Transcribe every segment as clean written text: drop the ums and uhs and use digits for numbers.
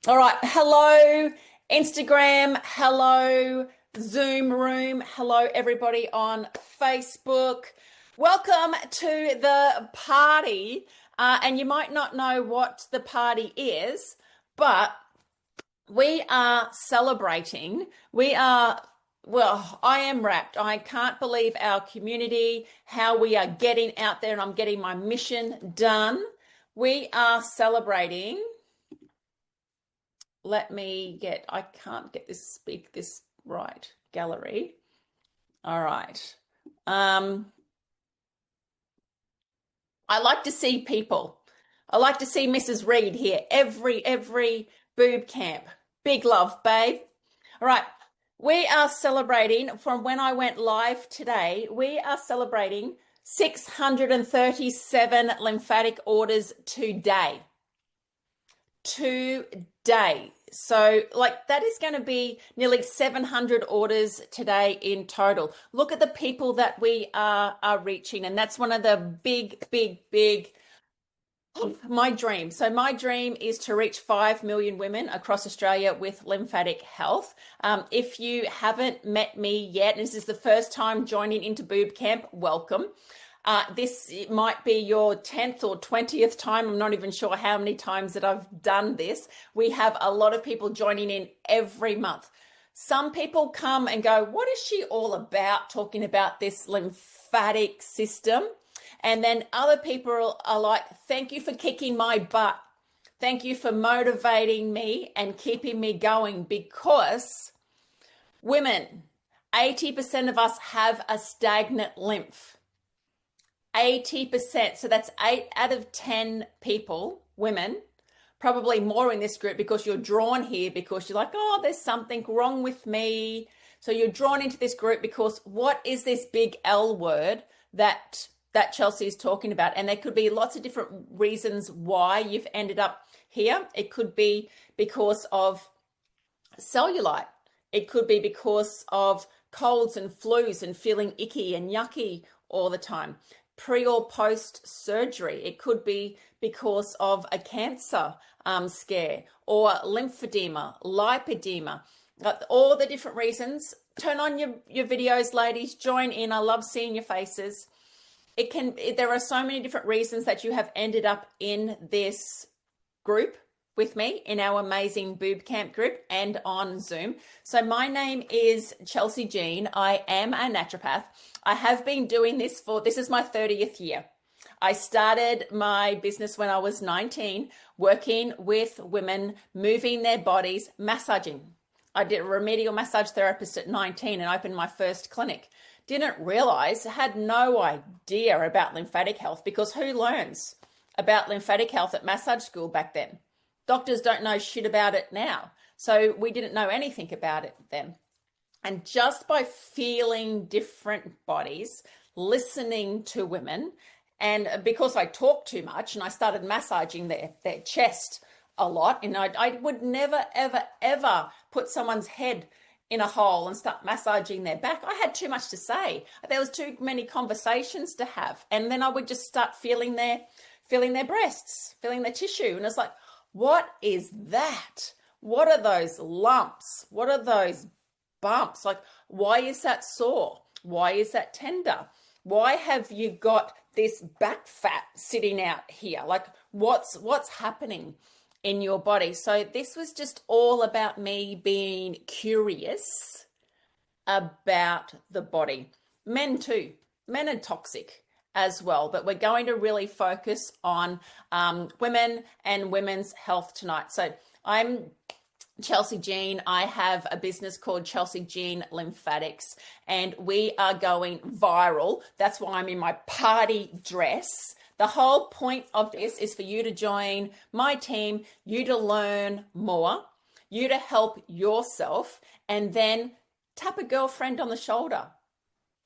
All right. Hello, Instagram. Hello, Zoom room. Hello, everybody on Facebook. Welcome to the party. And you might not know what the party is, but we are celebrating. Well, I am wrapped. I can't believe our community, how we are getting out there, and I'm getting my mission done. We are celebrating. I can't get speak this right. Gallery. All right. I like to see people. I like to see Mrs. Reed here every boob camp. Big love, babe. All right. We are celebrating from when I went live today. We are celebrating 637 lymphatic orders today. So like that is going to be nearly 700 orders today in total. Look at the people that we are reaching, and that's one of the big my dream. So my dream is to reach 5 million women across Australia with lymphatic health. If you haven't met me yet, and this is the first time joining into Boob Camp, welcome. This might be your 10th or 20th time. I'm not even sure how many times that I've done this. We have a lot of people joining in every month. Some people come and go, what is she all about talking about this lymphatic system? And then other people are like, thank you for kicking my butt. Thank you for motivating me and keeping me going, because women, 80% of us have a stagnant lymph. 80%. So that's 8 out of 10 people, women, probably more in this group, because you're drawn here because you're like, oh, there's something wrong with me. So you're drawn into this group because what is this big L word that Chelsey is talking about? And there could be lots of different reasons why you've ended up here. It could be because of cellulite. It could be because of colds and flus and feeling icky and yucky all the time. Pre or post surgery. It could be because of a cancer scare, or lymphedema, lipedema, all the different reasons. Turn on your videos, ladies. Join in. I love seeing your faces. There are so many different reasons that you have ended up in this group with me, in our amazing Boob Camp group and on Zoom. So my name is Chelsey Jean. I am a naturopath. I have been doing this is my 30th year. I started my business when I was 19, working with women, moving their bodies, massaging. I did a remedial massage therapist at 19 and opened my first clinic. Didn't realize, had no idea about lymphatic health, because who learns about lymphatic health at massage school back then? Doctors don't know shit about it now. So we didn't know anything about it then. And just by feeling different bodies, listening to women, and because I talk too much and I started massaging their chest a lot, and I would never, ever put someone's head in a hole and start massaging their back. I had too much to say. There was too many conversations to have. And then I would just start feeling their breasts, feeling their tissue. And it's like, what is that? What are those lumps? What are those bumps? Like, why is that sore? Why is that tender? Why have you got this back fat sitting out here? Like, what's happening in your body? So this was just all about me being curious about the body. Men too. Men are toxic as well, but we're going to really focus on women and women's health tonight. So I'm Chelsey Jean. I have a business called Chelsey Jean Lymphatics, and we are going viral. That's why I'm in my party dress. The whole point of this is for you to join my team, you to learn more, you to help yourself, and then tap a girlfriend on the shoulder.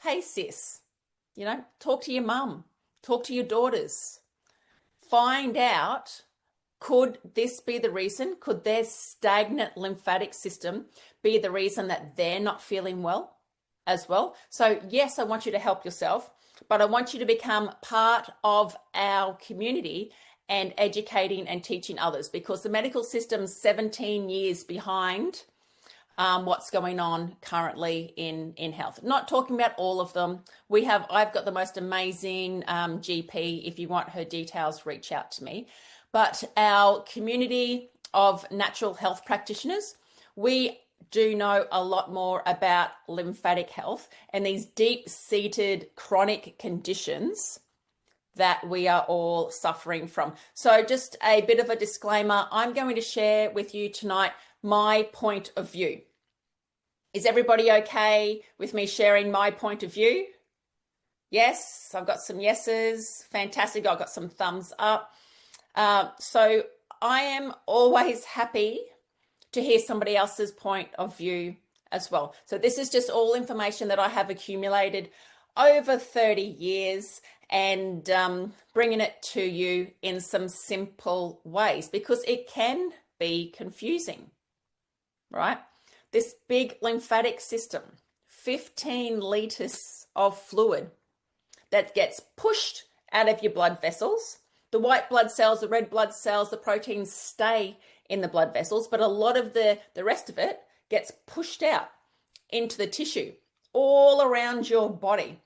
Hey, sis, talk to your mum, talk to your daughters. Find out, could this be the reason? Could their stagnant lymphatic system be the reason that they're not feeling well as well? So yes, I want you to help yourself, but I want you to become part of our community and educating and teaching others, because the medical system's 17 years behind what's going on currently in health. Not talking about all of them. I've got the most amazing GP. If you want her details, reach out to me. But our community of natural health practitioners, we do know a lot more about lymphatic health and these deep-seated chronic conditions that we are all suffering from. So just a bit of a disclaimer, I'm going to share with you tonight my point of view. Is everybody okay with me sharing my point of view? Yes, I've got some yeses. Fantastic. I've got some thumbs up. So I am always happy to hear somebody else's point of view as well. So this is just all information that I have accumulated over 30 years and bringing it to you in some simple ways, because it can be confusing, right? This big lymphatic system, 15 liters of fluid that gets pushed out of your blood vessels. The white blood cells, the red blood cells, the proteins stay in the blood vessels, but a lot of the rest of it gets pushed out into the tissue all around your body.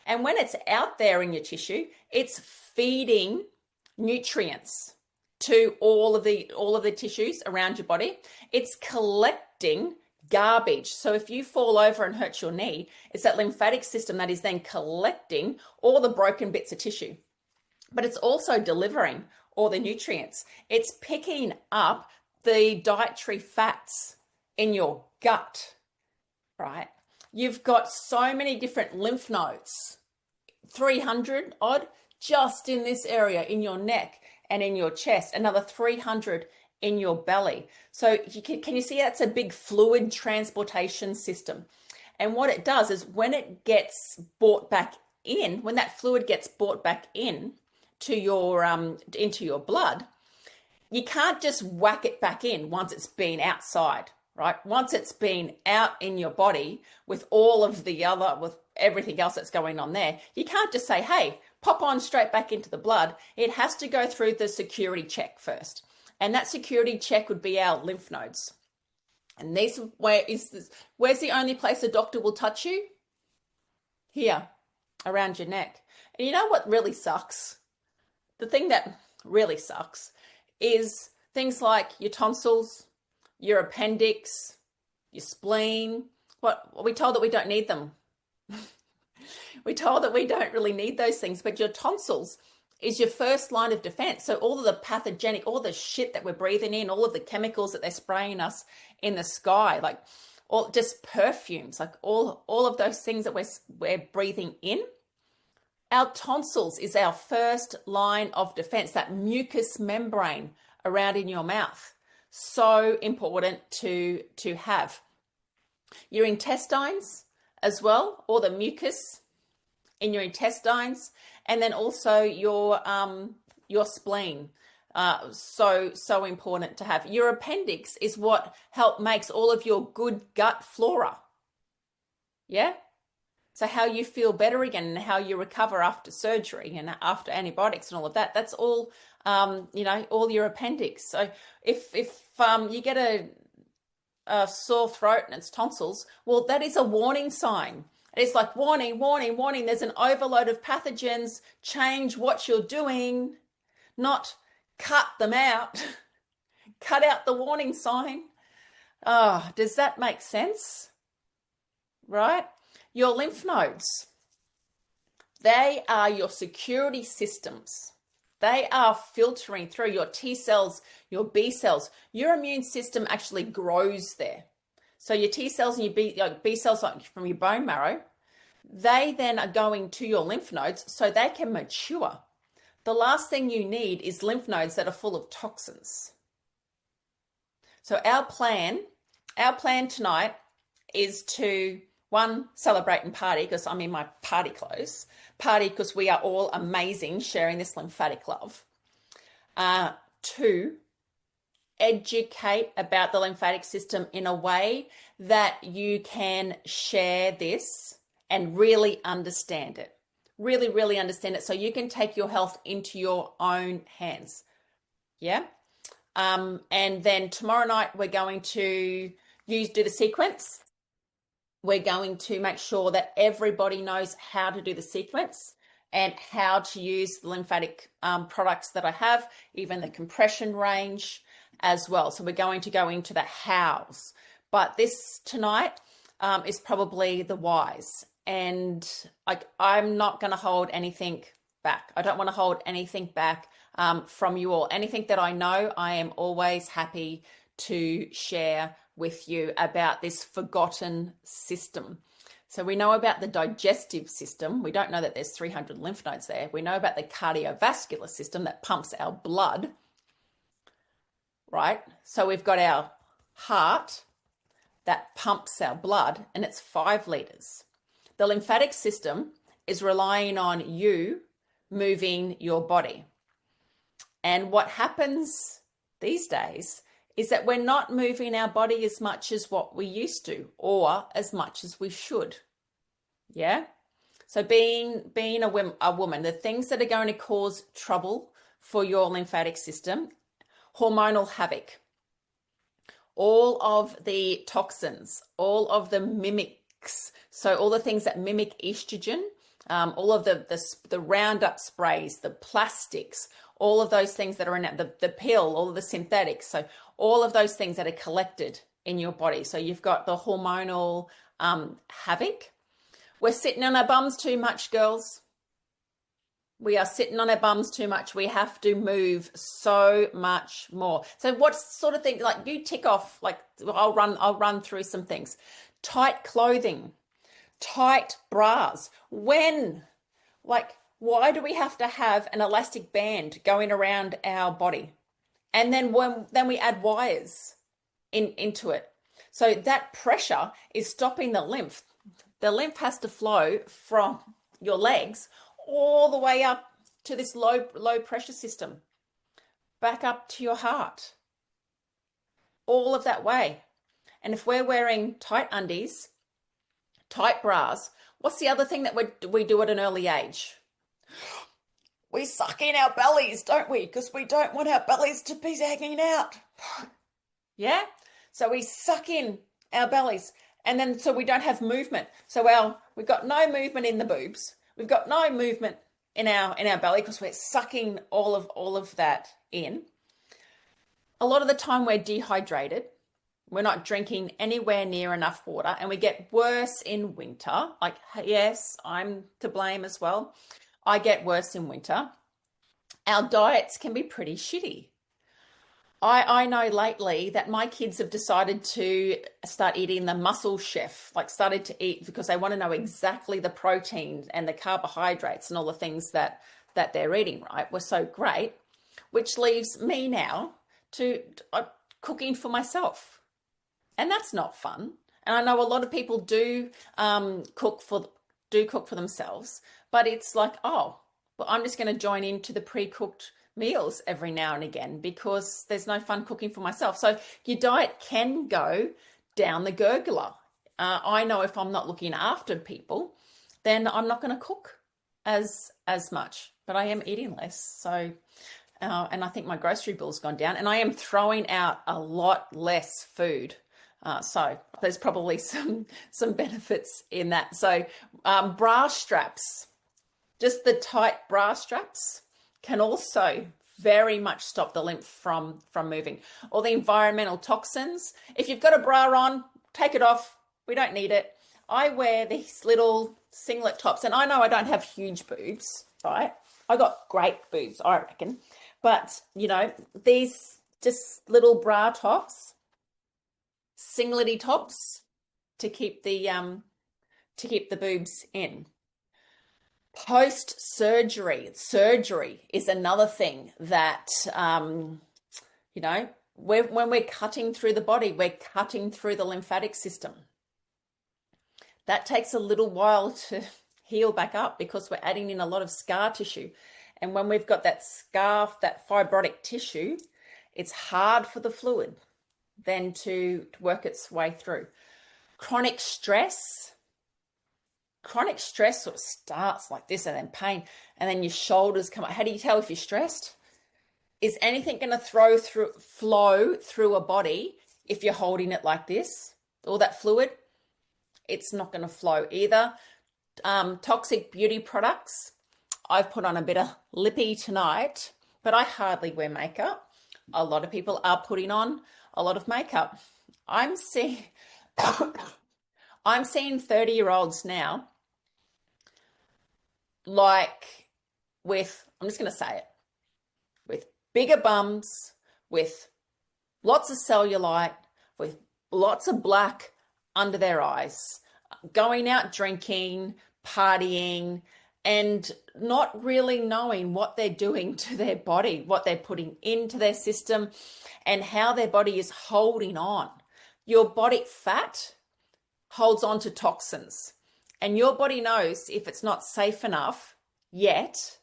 And when it's out there in your tissue, it's feeding nutrients to all of the tissues around your body. It's collecting garbage. So if you fall over and hurt your knee, it's that lymphatic system that is then collecting all the broken bits of tissue. But it's also delivering all the nutrients. It's picking up the dietary fats in your gut, right? You've got so many different lymph nodes, 300 odd just in this area, in your neck and in your chest, another 300 in your belly. So can you see that's a big fluid transportation system? And what it does is when it gets brought back in, when that fluid gets brought back in to your into your blood, you can't just whack it back in once it's been outside, right? Once it's been out in your body with all of the other, with everything else that's going on there, you can't just say, hey, pop on straight back into the blood. It has to go through the security check first. And that security check would be our lymph nodes. And where's the only place a doctor will touch you? Here, around your neck. And you know what really sucks? The thing that really sucks is things like your tonsils, your appendix, your spleen. We're told that we don't need them. We're told that we don't really need those things, but your tonsils is your first line of defense. So all of the pathogenic, all the shit that we're breathing in, all of the chemicals that they're spraying us in the sky, like all just perfumes, like all of those things that we're breathing in. Our tonsils is our first line of defense, that mucous membrane around in your mouth. So important to have. Your intestines as well, all the mucus in your intestines, and then also your spleen. So important to have. Your appendix is what makes all of your good gut flora. Yeah? So how you feel better again and how you recover after surgery and after antibiotics and all of that, that's all, all your appendix. So if you get a sore throat and it's tonsils, well, that is a warning sign. It's like warning, warning, warning. There's an overload of pathogens. Change what you're doing, not cut them out. Cut out the warning sign. Oh, does that make sense? Right? Your lymph nodes, they are your security systems. They are filtering through your T cells, your B cells. Your immune system actually grows there. So your T cells and your B cells from your bone marrow, they then are going to your lymph nodes so they can mature. The last thing you need is lymph nodes that are full of toxins. So our plan tonight is to, one, celebrate and party because I'm in my party clothes. Party because we are all amazing sharing this lymphatic love. Two, educate about the lymphatic system in a way that you can share this and really understand it. Really, really understand it so you can take your health into your own hands. Yeah. And then tomorrow night we're going to do the sequence. We're going to make sure that everybody knows how to do the sequence and how to use the lymphatic products that I have, even the compression range as well. So we're going to go into the hows. But this tonight is probably the whys. And I'm not going to hold anything back. I don't want to hold anything back from you all. Anything that I know, I am always happy to share with you about this forgotten system. So we know about the digestive system. We don't know that there's 300 lymph nodes there. We know about the cardiovascular system that pumps our blood, right? So we've got our heart that pumps our blood, and it's 5 liters. The lymphatic system is relying on you moving your body. And what happens these days is that we're not moving our body as much as what we used to, or as much as we should. Yeah? So being a woman, the things that are going to cause trouble for your lymphatic system: hormonal havoc, all of the toxins, all of the mimics, so all the things that mimic estrogen, all of the Roundup sprays, the plastics, all of those things that are in it, the pill, all of the synthetics. So all of those things that are collected in your body. So you've got the hormonal havoc. We're sitting on our bums too much, girls. We are sitting on our bums too much. We have to move so much more. So what sort of thing, like you tick off, like I'll run through some things. Tight clothing, tight bras. When, like, why do we have to have an elastic band going around our body? And then then we add wires into it. So that pressure is stopping the lymph. The lymph has to flow from your legs all the way up to this low pressure system, back up to your heart, all of that way. And if we're wearing tight undies, tight bras, what's the other thing that we do at an early age? We suck in our bellies, don't we? Because we don't want our bellies to be hanging out. Yeah? So we suck in our bellies, and then so we don't have movement. So we've got no movement in the boobs. We've got no movement in our belly because we're sucking all of that in. A lot of the time we're dehydrated. We're not drinking anywhere near enough water, and we get worse in winter. Like, yes, I'm to blame as well. I get worse in winter. Our diets can be pretty shitty. I know lately that my kids have decided to start eating the muscle chef, like started to eat because they want to know exactly the protein and the carbohydrates and all the things that they're eating, right? Were so great, which leaves me now to cooking for myself. And that's not fun. And I know a lot of people do cook for themselves, but it's like, oh, well, I'm just going to join into the pre-cooked meals every now and again because there's no fun cooking for myself. So your diet can go down the gurgler. I know if I'm not looking after people, then I'm not going to cook as much, but I am eating less. So, and I think my grocery bill's gone down, and I am throwing out a lot less food. So there's probably some benefits in that. So bra straps, just the tight bra straps, can also very much stop the lymph from moving. Or the environmental toxins. If you've got a bra on, take it off. We don't need it. I wear these little singlet tops, and I know I don't have huge boobs, right? I got great boobs, I reckon. But, you know, these just little bra tops, singlety tops to keep the boobs in. Post-surgery, surgery is another thing that, you know, when we're cutting through the body, we're cutting through the lymphatic system. That takes a little while to heal back up because we're adding in a lot of scar tissue. And when we've got that scar, that fibrotic tissue, it's hard for the fluid then to work its way through. Chronic stress sort of starts like this, and then pain, and then your shoulders come up. How do you tell if you're stressed? Is anything going to flow through a body if you're holding it like this? All that fluid, it's not going to flow either. Toxic beauty products. I've put on a bit of lippy tonight, but I hardly wear makeup. A lot of people are putting on a lot of makeup. I'm seeing 30-year-olds now, like I'm just going to say it, with bigger bums, with lots of cellulite, with lots of black under their eyes, going out drinking, partying, and not really knowing what they're doing to their body, what they're putting into their system, and how their body is holding on. Your body fat holds on to toxins, and your body knows if it's not safe enough yet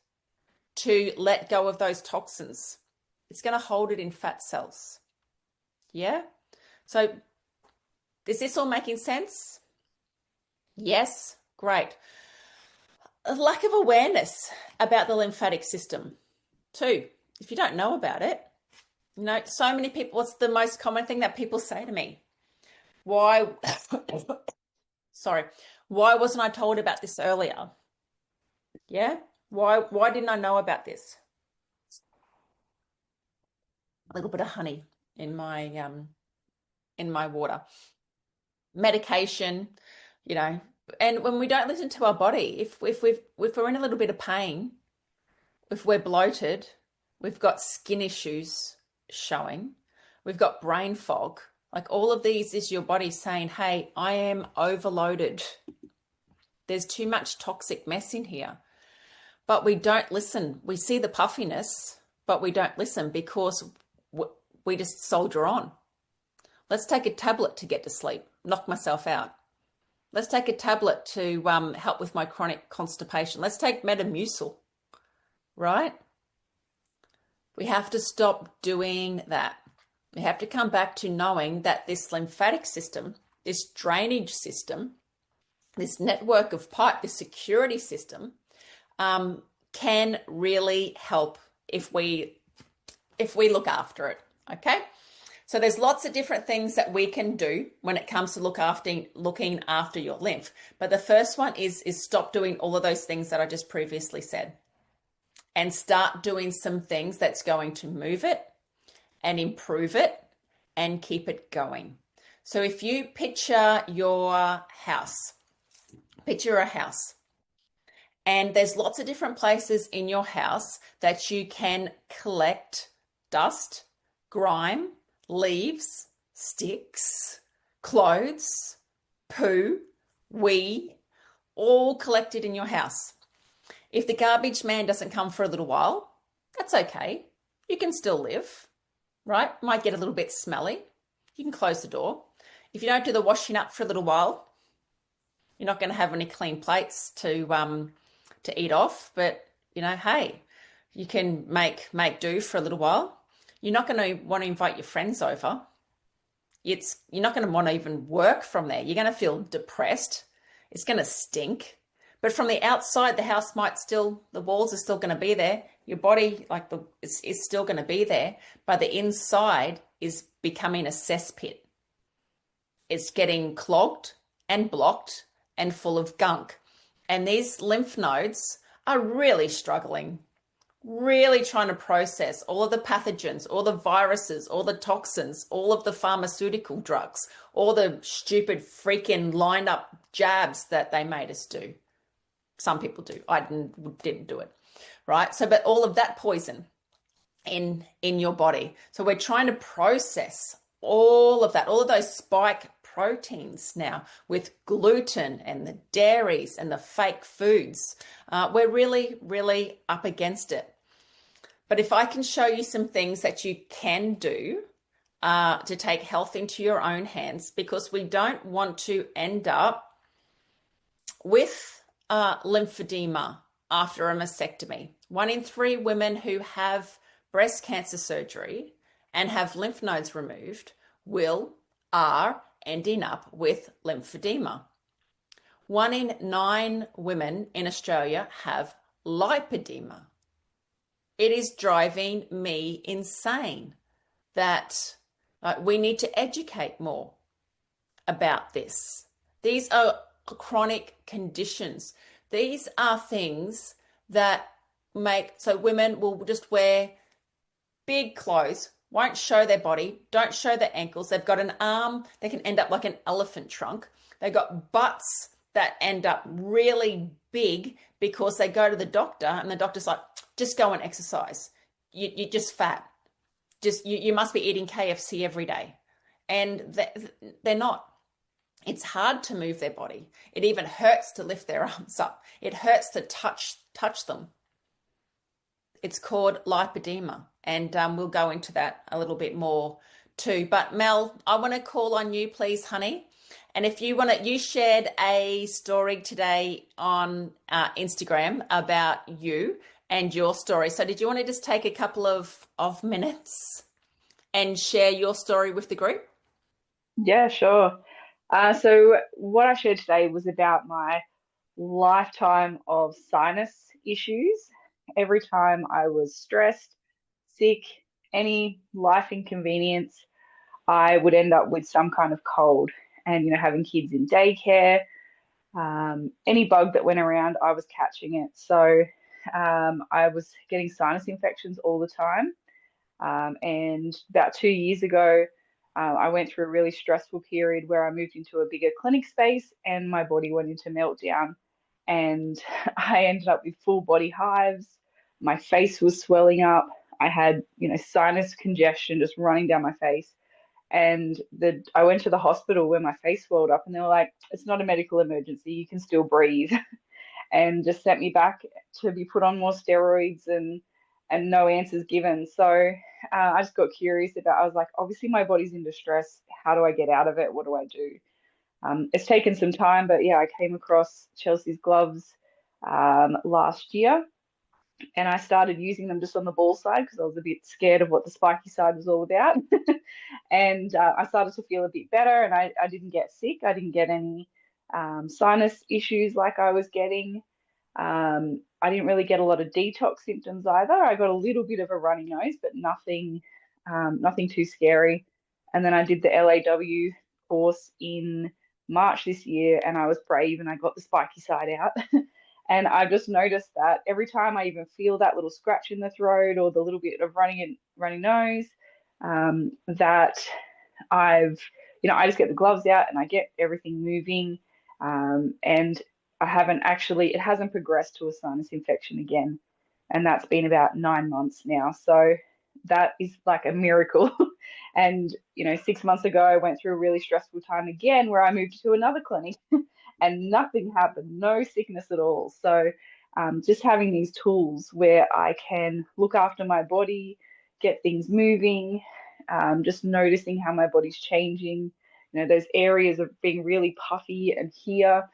to let go of those toxins. It's going to hold it in fat cells. Yeah? So is this all making sense? Yes? Great. A lack of awareness about the lymphatic system too. If you don't know about it, so many people, what's the most common thing that people say to me? Why wasn't I told about this earlier? Yeah? Why didn't I know about this? A little bit of honey in my water. Medication, and when we don't listen to our body, if we're in a little bit of pain, if we're bloated, we've got skin issues showing, we've got brain fog, like all of these is your body saying, hey, I am overloaded. There's too much toxic mess in here. But we don't listen. We see the puffiness, but we don't listen because we just soldier on. Let's take a tablet to get to sleep, knock myself out. Let's take a tablet to help with my chronic constipation. Let's take Metamucil, right? We have to stop doing that. We have to come back to knowing that this lymphatic system, this drainage system, this network of pipe, this security system, can really help if we look after it, okay? So there's lots of different things that we can do when it comes to looking after your lymph. But the first one is stop doing all of those things that I just previously said and start doing some things that's going to move it and improve it and keep it going. So if you picture your house, picture a house, and there's lots of different places in your house that you can collect dust, grime, leaves, sticks, clothes, poo, wee, all collected in your house. If the garbage man doesn't come for a little while, that's okay. You can still live, right? Might get a little bit smelly. You can close the door. If you don't do the washing up for a little while, you're not going to have any clean plates to eat off. But, hey, you can make do for a little while. You're not going to want to invite your friends over. You're not going to want to even work from there. You're going to feel depressed. It's going to stink. But from the outside, the house the walls are still going to be there. Your body, is still going to be there. But the inside is becoming a cesspit. It's getting clogged and blocked and full of gunk. And these lymph nodes are really struggling, really trying to process all of the pathogens, all the viruses, all the toxins, all of the pharmaceutical drugs, all the stupid freaking lined up jabs that they made us do. Some people do. I didn't do it, right? So, but all of that poison in your body. So we're trying to process all of that, all of those spike proteins now with gluten and the dairies and the fake foods. We're really, really up against it. But if I can show you some things that you can do to take health into your own hands, because we don't want to end up with lymphedema after a mastectomy. 1 in 3 women who have breast cancer surgery and have lymph nodes removed are ending up with lymphedema. 1 in 9 women in Australia have lipedema. It is driving me insane that we need to educate more about this. These are chronic conditions. These are things that make so women will just wear big clothes, won't show their body, don't show their ankles. They've got an arm, they can end up like an elephant trunk. They've got butts that end up really big because they go to the doctor and the doctor's like, just go and exercise. You're just fat. Just you must be eating KFC every day. And they're not. It's hard to move their body. It even hurts to lift their arms up. It hurts to touch them. It's called lipedema, and we'll go into that a little bit more too. But Mel, I want to call on you, please, honey. And if you want to, you shared a story today on Instagram about you and your story. So did you want to just take a couple of minutes and share your story with the group? Yeah, sure. So what I shared today was about my lifetime of sinus issues. Every time I was stressed, sick, any life inconvenience, I would end up with some kind of cold. And, having kids in daycare, any bug that went around, I was catching it. So I was getting sinus infections all the time. And about 2 years ago, I went through a really stressful period where I moved into a bigger clinic space and my body went into meltdown. And I ended up with full body hives. My face was swelling up. I had, sinus congestion just running down my face. And I went to the hospital where my face swelled up and they were like, it's not a medical emergency. You can still breathe. And just sent me back to be put on more steroids and no answers given. So I just got curious about. I was like, obviously my body's in distress. How do I get out of it? What do I do? It's taken some time, but yeah, I came across Chelsey's gloves last year, and I started using them just on the ball side because I was a bit scared of what the spiky side was all about. And I started to feel a bit better, and I didn't get sick. I didn't get any sinus issues like I was getting. I didn't really get a lot of detox symptoms either. I got a little bit of a runny nose, but nothing too scary. And then I did the LAW course in March this year, and I was brave and I got the spiky side out. And I've just noticed that every time I even feel that little scratch in the throat or the little bit of runny nose, that I just get the gloves out and I get everything moving. And it hasn't progressed to a sinus infection again. And that's been about 9 months now. So that is like a miracle. And, 6 months ago, I went through a really stressful time again where I moved to another clinic and nothing happened, no sickness at all. So just having these tools where I can look after my body, get things moving, just noticing how my body's changing. Those areas of being really puffy and here.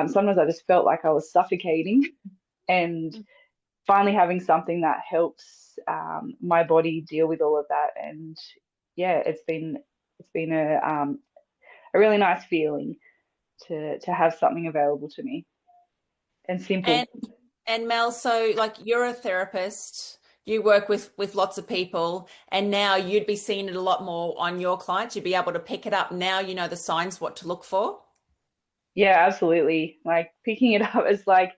Sometimes I just felt like I was suffocating, and finally having something that helps my body deal with all of that. And yeah, it's been a really nice feeling to have something available to me and simple. And Mel, so like you're a therapist, you work with lots of people, and now you'd be seeing it a lot more on your clients. You'd be able to pick it up now, you know the signs, what to look for. Yeah, absolutely. Like picking it up is like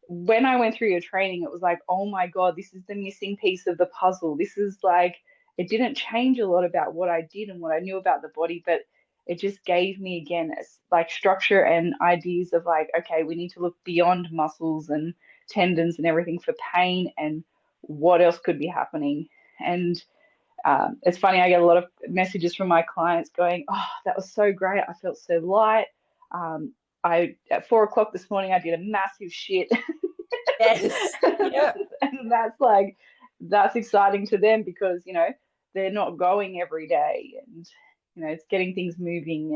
when I went through your training, it was like, oh my God, this is the missing piece of the puzzle. This is like, it didn't change a lot about what I did and what I knew about the body, but it just gave me again like structure and ideas of like, okay, we need to look beyond muscles and tendons and everything for pain and what else could be happening. And it's funny, I get a lot of messages from my clients going, oh, that was so great. I felt so light. Um, at 4 o'clock this morning, I did a massive shit. Yes. Yep. And that's exciting to them because, they're not going every day and, it's getting things moving.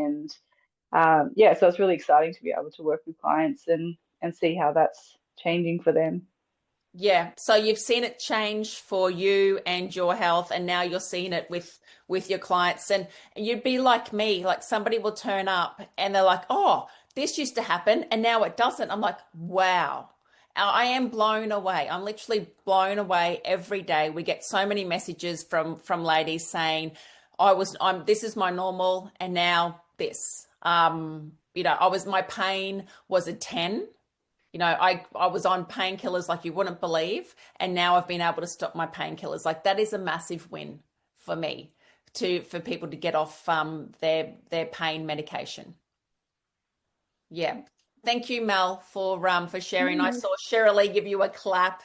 And yeah, so it's really exciting to be able to work with clients and see how that's changing for them. Yeah. So you've seen it change for you and your health, and now you're seeing it with your clients. And you'd be like me, like somebody will turn up and they're like, "Oh, this used to happen and now it doesn't." I'm like, "Wow." I am blown away. I'm literally blown away every day. We get so many messages from ladies saying, I'm this is my normal and now this. My pain was a 10. I was on painkillers like you wouldn't believe, and now I've been able to stop my painkillers. Like that is a massive win for me for people to get off their pain medication. Yeah. Thank you, Mel, for sharing. I saw Shirley give you a clap,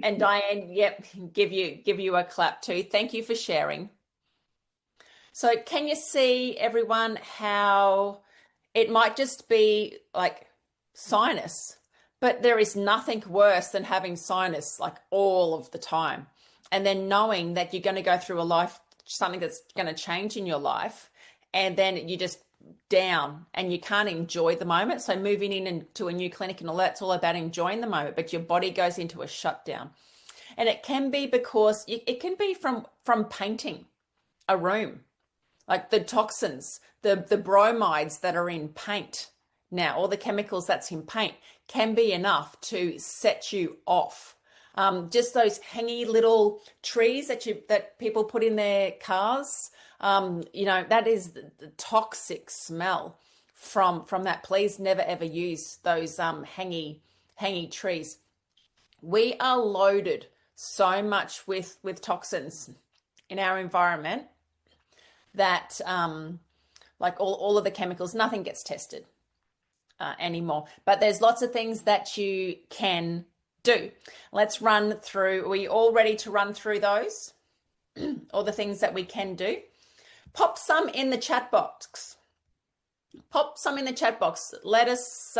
and Diane, yep, give you a clap too. Thank you for sharing. So can you see everyone how it might just be like sinus, but there is nothing worse than having sinus like all of the time. And then knowing that you're going to go through a life, something that's going to change in your life, and then you just down and you can't enjoy the moment. So moving in into a new clinic and all that's all about enjoying the moment, but your body goes into a shutdown. And it can be because it can be from painting a room, like the toxins, the bromides that are in paint now, all the chemicals that's in paint can be enough to set you off. Just those hangy little trees that people put in their cars, that is the toxic smell from that. Please never ever use those hangy trees. We are loaded so much with toxins in our environment that like all of the chemicals, nothing gets tested anymore. But there's lots of things that you can do. Let's run through. Are we all ready to run through those? All the things that we can do. Pop some in the chat box. Pop some in the chat box. Let us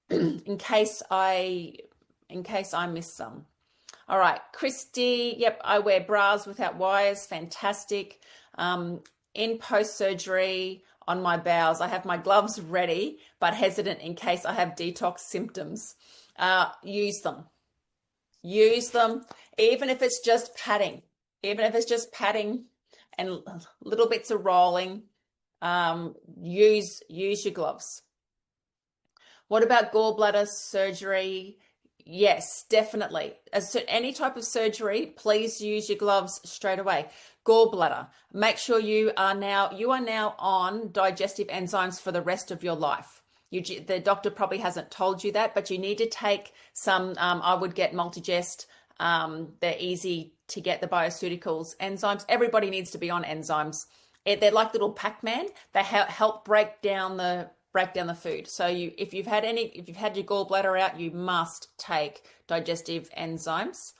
in case I miss some. All right, Christy, yep, I wear bras without wires, fantastic. In post-surgery on my bowels, I have my gloves ready, but hesitant in case I have detox symptoms. Use them. Use them, even if it's just padding. Even if it's just padding and little bits of rolling, use your gloves. What about gallbladder surgery? Yes, definitely. Any type of surgery, please use your gloves straight away. Gallbladder, make sure you are now on digestive enzymes for the rest of your life. The doctor probably hasn't told you that, but you need to take some, I would get Multigest. They're easy to get, the bioceuticals, enzymes. Everybody needs to be on enzymes. They're like little Pac-Man. They help break down the food. So if you've had your gallbladder out, you must take digestive enzymes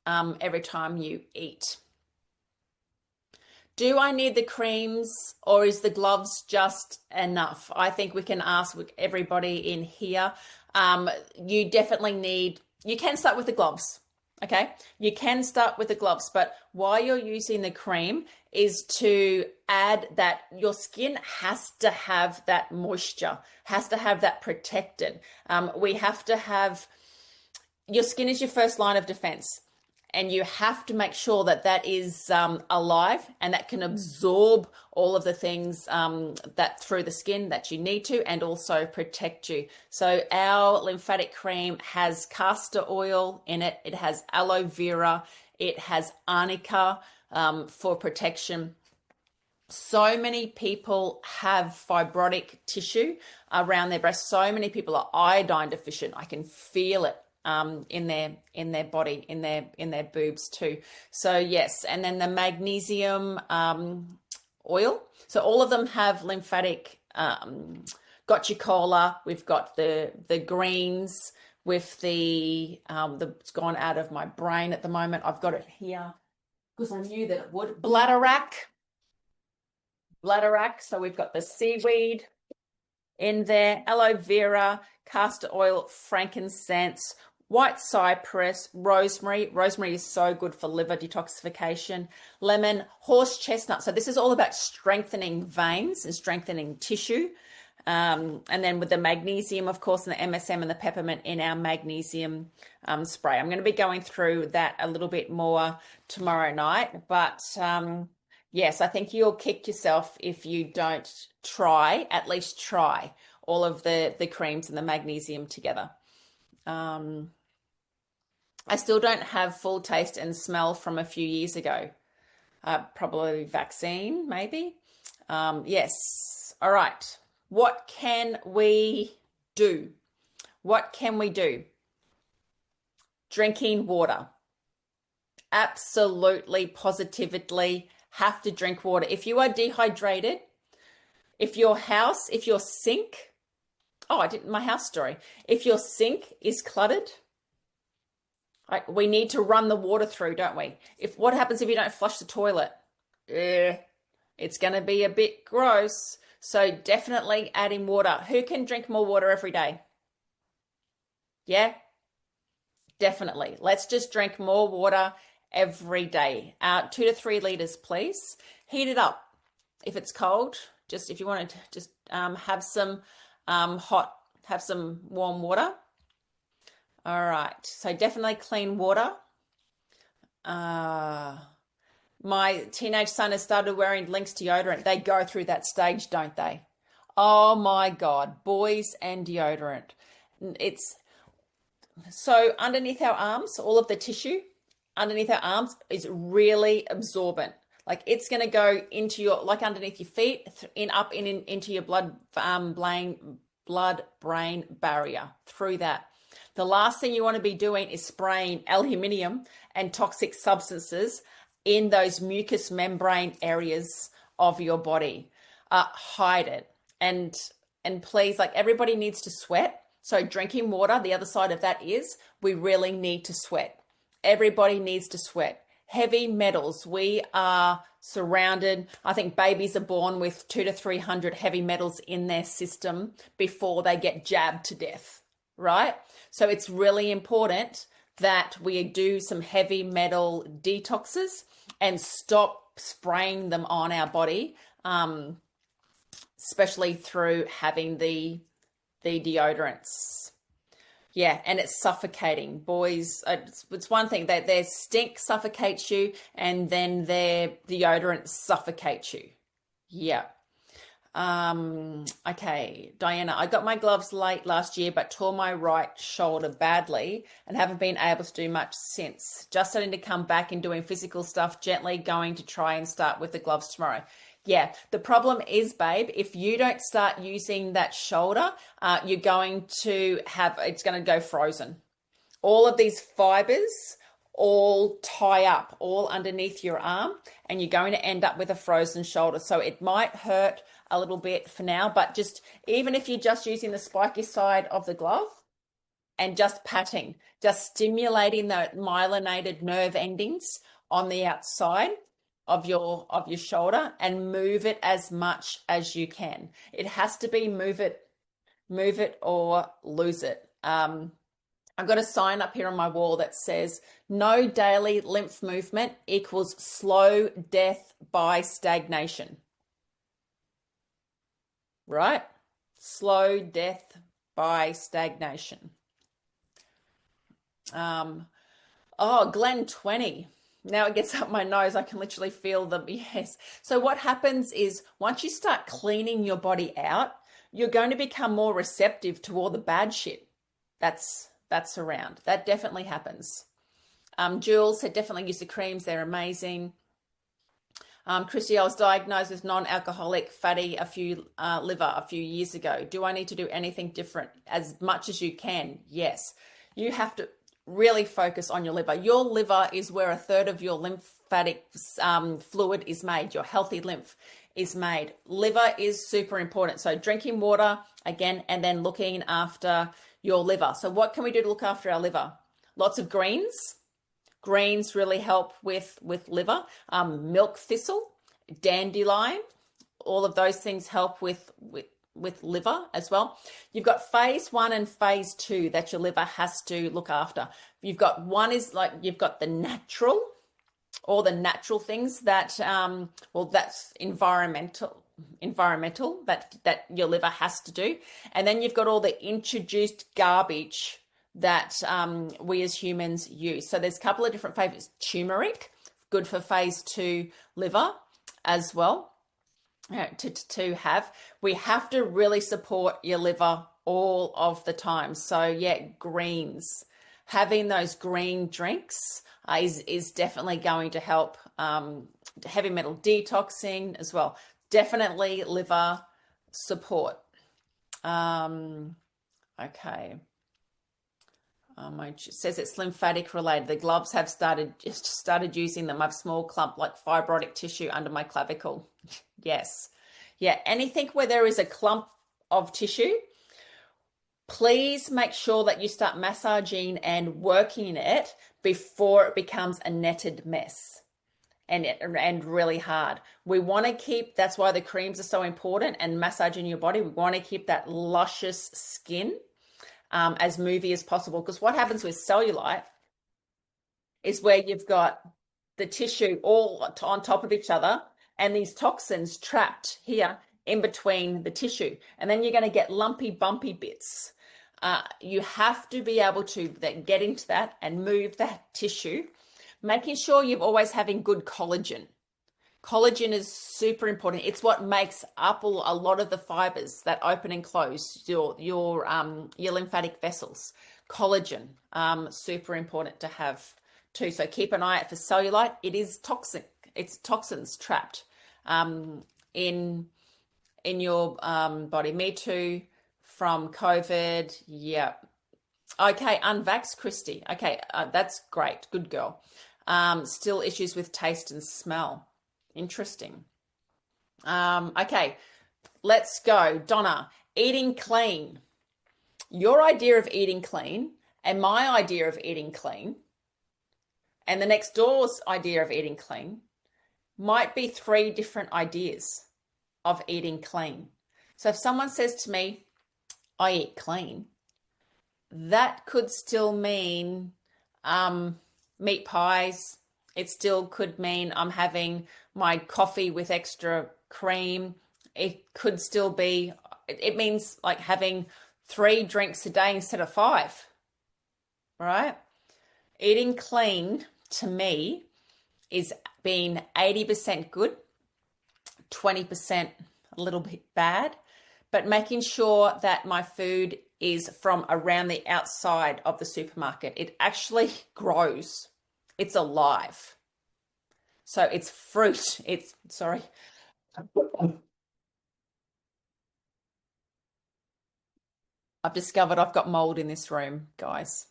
every time you eat. Do I need the creams or is the gloves just enough? I think we can ask everybody in here. You can start with the gloves. Okay, you can start with the gloves, but while you're using the cream is to add that your skin has to have that moisture, has to have that protected. We have to have, your skin is your first line of defense, and you have to make sure that is alive and that can absorb all of the things that through the skin that you need to, and also protect you. So our lymphatic cream has castor oil in it. It has aloe vera. It has arnica for protection. So many people have fibrotic tissue around their breast. So many people are iodine deficient. I can feel it in their body, in their boobs too. So yes, and then the magnesium oil. So all of them have lymphatic. Gotcha cola. We've got the greens with it's gone out of my brain at the moment. I've got it here because I knew that it would. Bladderwrack. So we've got the seaweed in there, aloe vera, castor oil, frankincense, white cypress, rosemary. Rosemary is so good for liver detoxification. Lemon, horse chestnut. So this is all about strengthening veins and strengthening tissue. And then with the magnesium, of course, and the MSM and the peppermint in our magnesium spray. I'm going to be going through that a little bit more tomorrow night. But yes, I think you'll kick yourself if you don't at least try all of the creams and the magnesium together. Um, I still don't have full taste and smell from a few years ago. Probably vaccine, maybe. Yes. All right. What can we do? What can we do? Drinking water. Absolutely, positively have to drink water. If you are dehydrated, if your sink, oh, I didn't, my house story. If your sink is cluttered, like we need to run the water through, don't we? What happens if you don't flush the toilet? It's going to be a bit gross. So definitely adding water. Who can drink more water every day? Yeah, definitely. Let's just drink more water every day. 2 to 3 liters, please. Heat it up. If it's cold, just if you want to just have some have some warm water. All right. So definitely clean water. My teenage son has started wearing Lynx deodorant. They go through that stage, don't they? Oh my God, boys and deodorant. It's so underneath our arms, all of the tissue underneath our arms is really absorbent. Like it's going to go into your, like underneath your feet, into your blood brain barrier through that. The last thing you want to be doing is spraying aluminium and toxic substances in those mucous membrane areas of your body. Hide it. And please, like everybody needs to sweat. So drinking water, the other side of that is we really need to sweat. Everybody needs to sweat. Heavy metals, we are surrounded. I think babies are born with 200 to 300 heavy metals in their system before they get jabbed to death, right? So it's really important that we do some heavy metal detoxes and stop spraying them on our body, especially through having the deodorants. Yeah, and it's suffocating. Boys, it's one thing that their stink suffocates you and then their deodorant suffocates you. Yeah. Okay, Diana, I got my gloves late last year, but tore my right shoulder badly and haven't been able to do much since. Just starting to come back and doing physical stuff, gently going to try and start with the gloves tomorrow. Yeah, the problem is, babe, if you don't start using that shoulder, you're going to it's going to go frozen. All of these fibers all tie up all underneath your arm and you're going to end up with a frozen shoulder. So it might hurt a little bit for now, but just even if you're just using the spiky side of the glove and just patting, just stimulating the myelinated nerve endings on the outside of your shoulder and move it as much as you can. It has to be move it or lose it. I've got a sign up here on my wall that says no daily lymph movement equals slow death by stagnation. Right? Slow death by stagnation. Glen 20. Now it gets up my nose. I can literally feel them. Yes. So what happens is once you start cleaning your body out, you're going to become more receptive to all the bad shit that's around. That definitely happens. Jules said definitely use the creams. They're amazing. Christy, I was diagnosed with non-alcoholic fatty liver a few years ago. Do I need to do anything different? As much as you can, yes. You have to really focus on your liver. Your liver is where a third of your lymphatic fluid is made. Your healthy lymph is made. Liver is super important. So drinking water again, and then looking after your liver. So what can we do to look after our liver? Lots of greens. Greens really help with liver. Milk thistle, dandelion, all of those things help with liver as well. You've got phase 1 and phase 2 that your liver has to look after. You've got one is like you've got the natural, all the natural things that that's environmental that your liver has to do, and then you've got all the introduced garbage that we as humans use. So there's a couple of different flavors. Turmeric, good for phase 2 liver as well. to have. We have to really support your liver all of the time. So yeah, greens, having those green drinks is definitely going to help. Heavy metal detoxing as well. Definitely liver support. Okay. It says it's lymphatic related. The gloves have started using them. I have a small clump like fibrotic tissue under my clavicle. Yes. Yeah. Anything where there is a clump of tissue, please make sure that you start massaging and working it before it becomes a netted mess and really hard. We want to keep, that's why the creams are so important, and massaging your body. We want to keep that luscious skin as movie as possible, because what happens with cellulite is where you've got the tissue all on top of each other and these toxins trapped here in between the tissue, and then you're going to get lumpy bumpy bits. You have to be able to get into that and move that tissue, making sure you're always having good collagen. Collagen is super important. It's what makes up a lot of the fibers that open and close your lymphatic vessels. Collagen, super important to have too. So keep an eye out for cellulite. It is toxic. It's toxins trapped in your body. Me too. From COVID. Yeah. Okay. Unvaxxed, Christy. Okay. That's great. Good girl. Still issues with taste and smell. Interesting. Okay, let's go. Donna, eating clean. Your idea of eating clean and my idea of eating clean and the next door's idea of eating clean might be three different ideas of eating clean. So if someone says to me, I eat clean, that could still mean meat pies. It still could mean I'm having my coffee with extra cream. It could still be, it means like having 3 drinks a day instead of 5, right? Eating clean to me is being 80% good, 20% a little bit bad, but making sure that my food is from around the outside of the supermarket. It actually grows. It's alive. So it's fruit. Sorry. I've discovered I've got mold in this room, guys.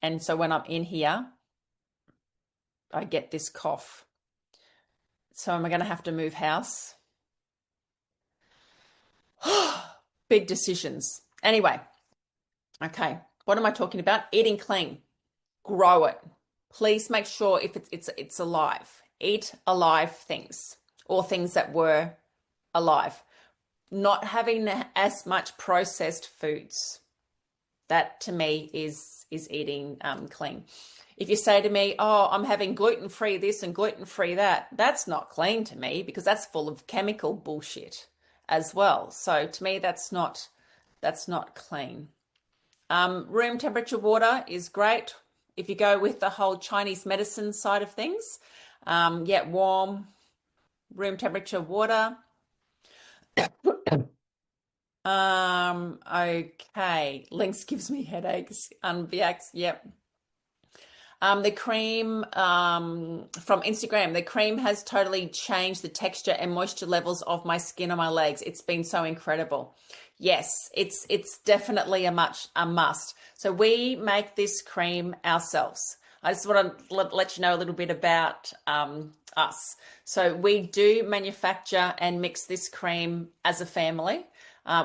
And so when I'm in here, I get this cough. So am I going to have to move house? Big decisions. Anyway, okay. What am I talking about? Eating clean. Grow it. Please make sure if it's alive. Eat alive things or things that were alive. Not having as much processed foods. That to me is eating clean. If you say to me, oh, I'm having gluten-free this and gluten-free that, that's not clean to me because that's full of chemical bullshit as well. So to me, that's not clean. Room temperature water is great. If you go with the whole Chinese medicine side of things, get warm, room temperature water. Okay. Lynx gives me headaches. Unvax, yep. The cream from Instagram, the cream has totally changed the texture and moisture levels of my skin on my legs. It's been so incredible. Yes, it's definitely a must. So we make this cream ourselves. I just want to let you know a little bit about us. So we do manufacture and mix this cream as a family.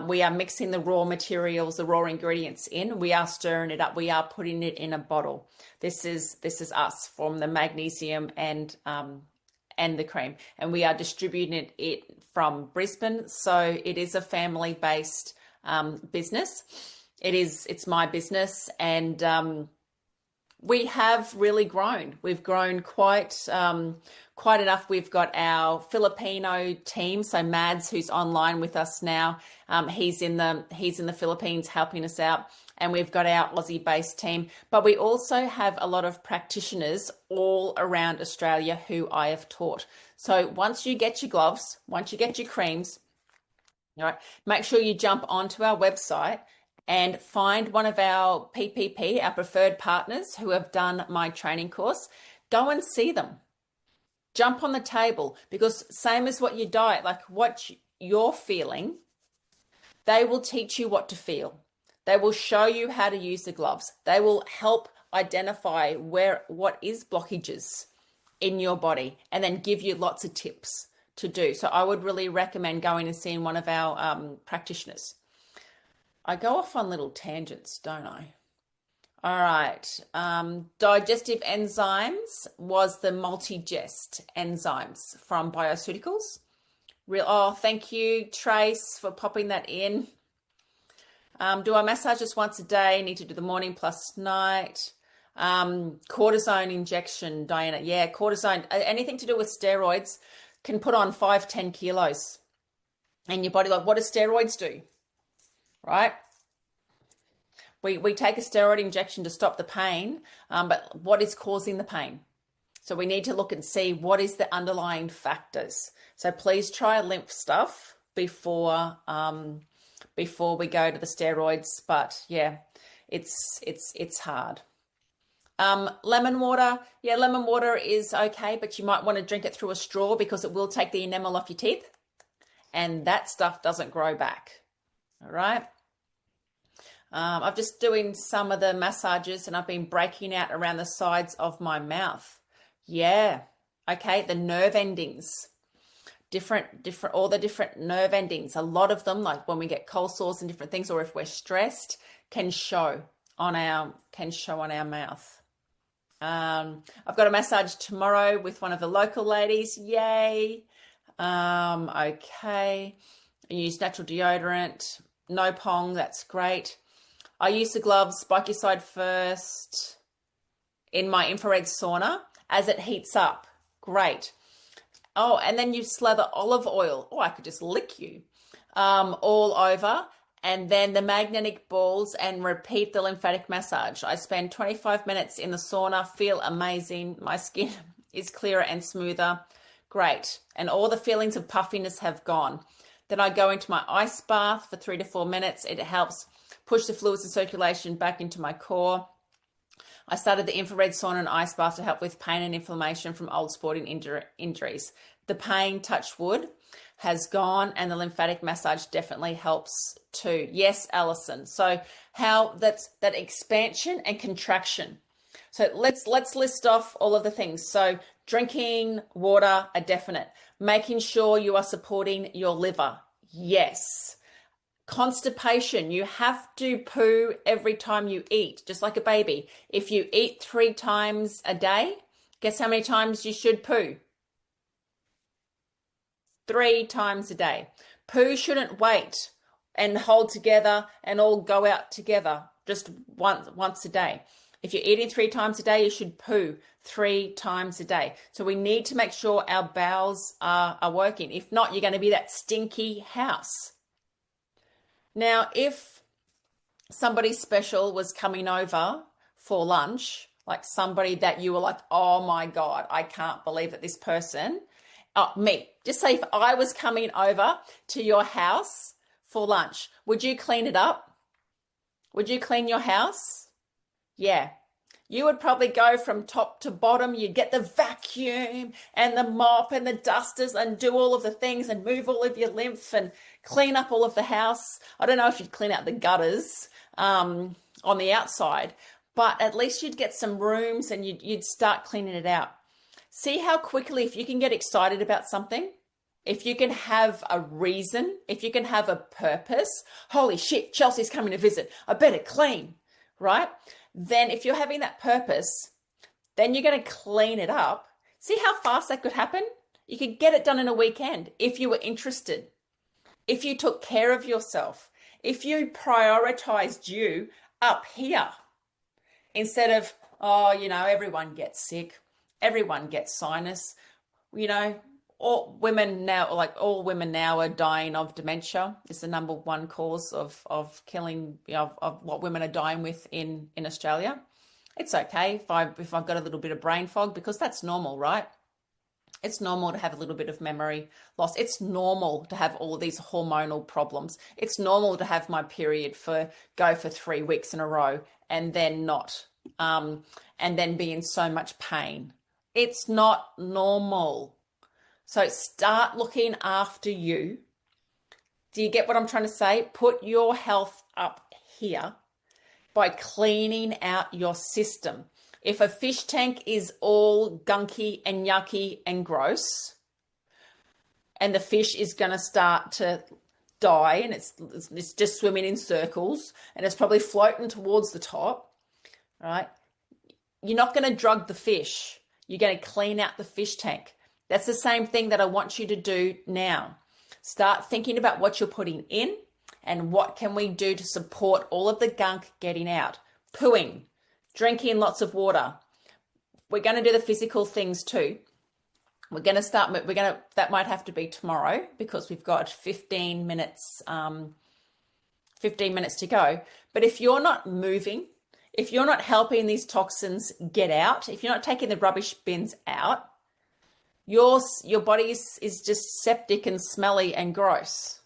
We are mixing the raw materials, the raw ingredients in. We are stirring it up. We are putting it in a bottle. This is us from the magnesium and the cream, and we are distributing it from Brisbane. So it is a family-based business. It's my business, and we have really grown. We've grown quite enough. We've got our Filipino team. So Mads, who's online with us now, he's in the Philippines helping us out. and we've got our Aussie-based team, but we also have a lot of practitioners all around Australia who I have taught. So once you get your gloves, once you get your creams, all right, make sure you jump onto our website and find one of our PPP, our preferred partners who have done my training course. Go and see them. Jump on the table, because same as what your diet, like what you're feeling, they will teach you what to feel. They will show you how to use the gloves. They will help identify what is blockages in your body, and then give you lots of tips to do. So I would really recommend going and seeing one of our practitioners. I go off on little tangents, don't I? All right. Digestive enzymes was the multi-gest enzymes from Bioceuticals. Oh, thank you, Trace, for popping that in. Do I massage just once a day? Need to do the morning plus night. Cortisone injection, Diana. Yeah, cortisone. Anything to do with steroids can put on 5-10 kilos in your body. Like, what do steroids do? Right? We take a steroid injection to stop the pain, but what is causing the pain? So we need to look and see what is the underlying factors. So please try lymph stuff before we go to the steroids. But yeah, it's hard. Lemon water, yeah, lemon water is okay, but you might want to drink it through a straw because it will take the enamel off your teeth, and that stuff doesn't grow back. All right. I'm just doing some of the massages, and I've been breaking out around the sides of my mouth. Yeah. Okay. The nerve endings, different, all the different nerve endings. A lot of them, like when we get cold sores and different things, or if we're stressed, can show on our mouth. I've got a massage tomorrow with one of the local ladies. Yay. Okay. I use natural deodorant, no pong. That's great. I use the gloves, Bikeside first in my infrared sauna as it heats up. Great. Oh, and then you slather olive oil. Oh, I could just lick you all over. And then the magnetic balls, and repeat the lymphatic massage. I spend 25 minutes in the sauna, feel amazing. My skin is clearer and smoother. Great. And all the feelings of puffiness have gone. Then I go into my ice bath for 3 to 4 minutes. It helps push the fluids and circulation back into my core. I started the infrared sauna and ice bath to help with pain and inflammation from old sporting injuries. The pain, touch wood, has gone, and the lymphatic massage definitely helps too. Yes, Alison. So how that's that expansion and contraction. So let's list off all of the things. So drinking water, a definite. Making sure you are supporting your liver. Yes. Constipation, you have to poo every time you eat, just like a baby. If you eat 3 times a day, guess how many times you should poo? 3 times a day. Poo shouldn't wait and hold together and all go out together just once a day. If you're eating 3 times a day, you should poo 3 times a day. So we need to make sure our bowels are working. If not, you're going to be that stinky house. Now, if somebody special was coming over for lunch, like somebody that you were like, oh my God, I can't believe that this person, me, just say if I was coming over to your house for lunch, would you clean it up? Would you clean your house? Yeah. You would probably go from top to bottom. You'd get the vacuum and the mop and the dusters and do all of the things and move all of your lymph and clean up all of the house. I don't know if you'd clean out the gutters on the outside, but at least you'd get some rooms and you'd start cleaning it out. See how quickly, if you can get excited about something, if you can have a reason, if you can have a purpose, holy shit, Chelsea's coming to visit, I better clean, right? Then if you're having that purpose, then you're going to clean it up. See how fast that could happen? You could get it done in a weekend if you were interested, if you took care of yourself, if you prioritized you up here instead of, oh, everyone gets sick, everyone gets sinus, all women now, like all women now, are dying of dementia. It's the number one cause of killing, of what women are dying with in Australia. It's okay if I've got a little bit of brain fog, because that's normal, right? It's normal to have a little bit of memory loss. It's normal to have all of these hormonal problems. It's normal to have my period go for 3 weeks in a row and then not, and then be in so much pain. It's not normal. So start looking after you. Do you get what I'm trying to say? Put your health up here by cleaning out your system. If a fish tank is all gunky and yucky and gross, and the fish is going to start to die, and it's just swimming in circles, and it's probably floating towards the top, right? You're not going to drug the fish. You're going to clean out the fish tank. That's the same thing that I want you to do now. Start thinking about what you're putting in and what can we do to support all of the gunk getting out. Pooing, drinking lots of water. We're going to do the physical things too. That might have to be tomorrow because we've got 15 minutes to go. But if you're not moving, if you're not helping these toxins get out, if you're not taking the rubbish bins out, your body is just septic and smelly and gross.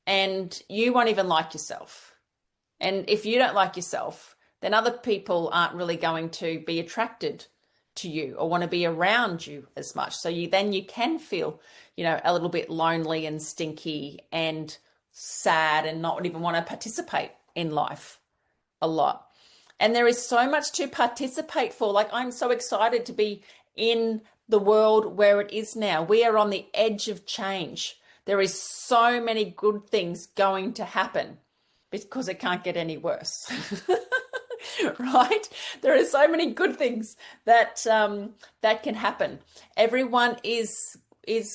And you won't even like yourself. And if you don't like yourself, then other people aren't really going to be attracted to you or want to be around you as much. So you can feel, a little bit lonely and stinky and sad and not even want to participate in life a lot. And there is so much to participate for. Like, I'm so excited to be in the world where it is now. We are on the edge of change. There is so many good things going to happen because it can't get any worse. Right? There are so many good things that that can happen. Everyone is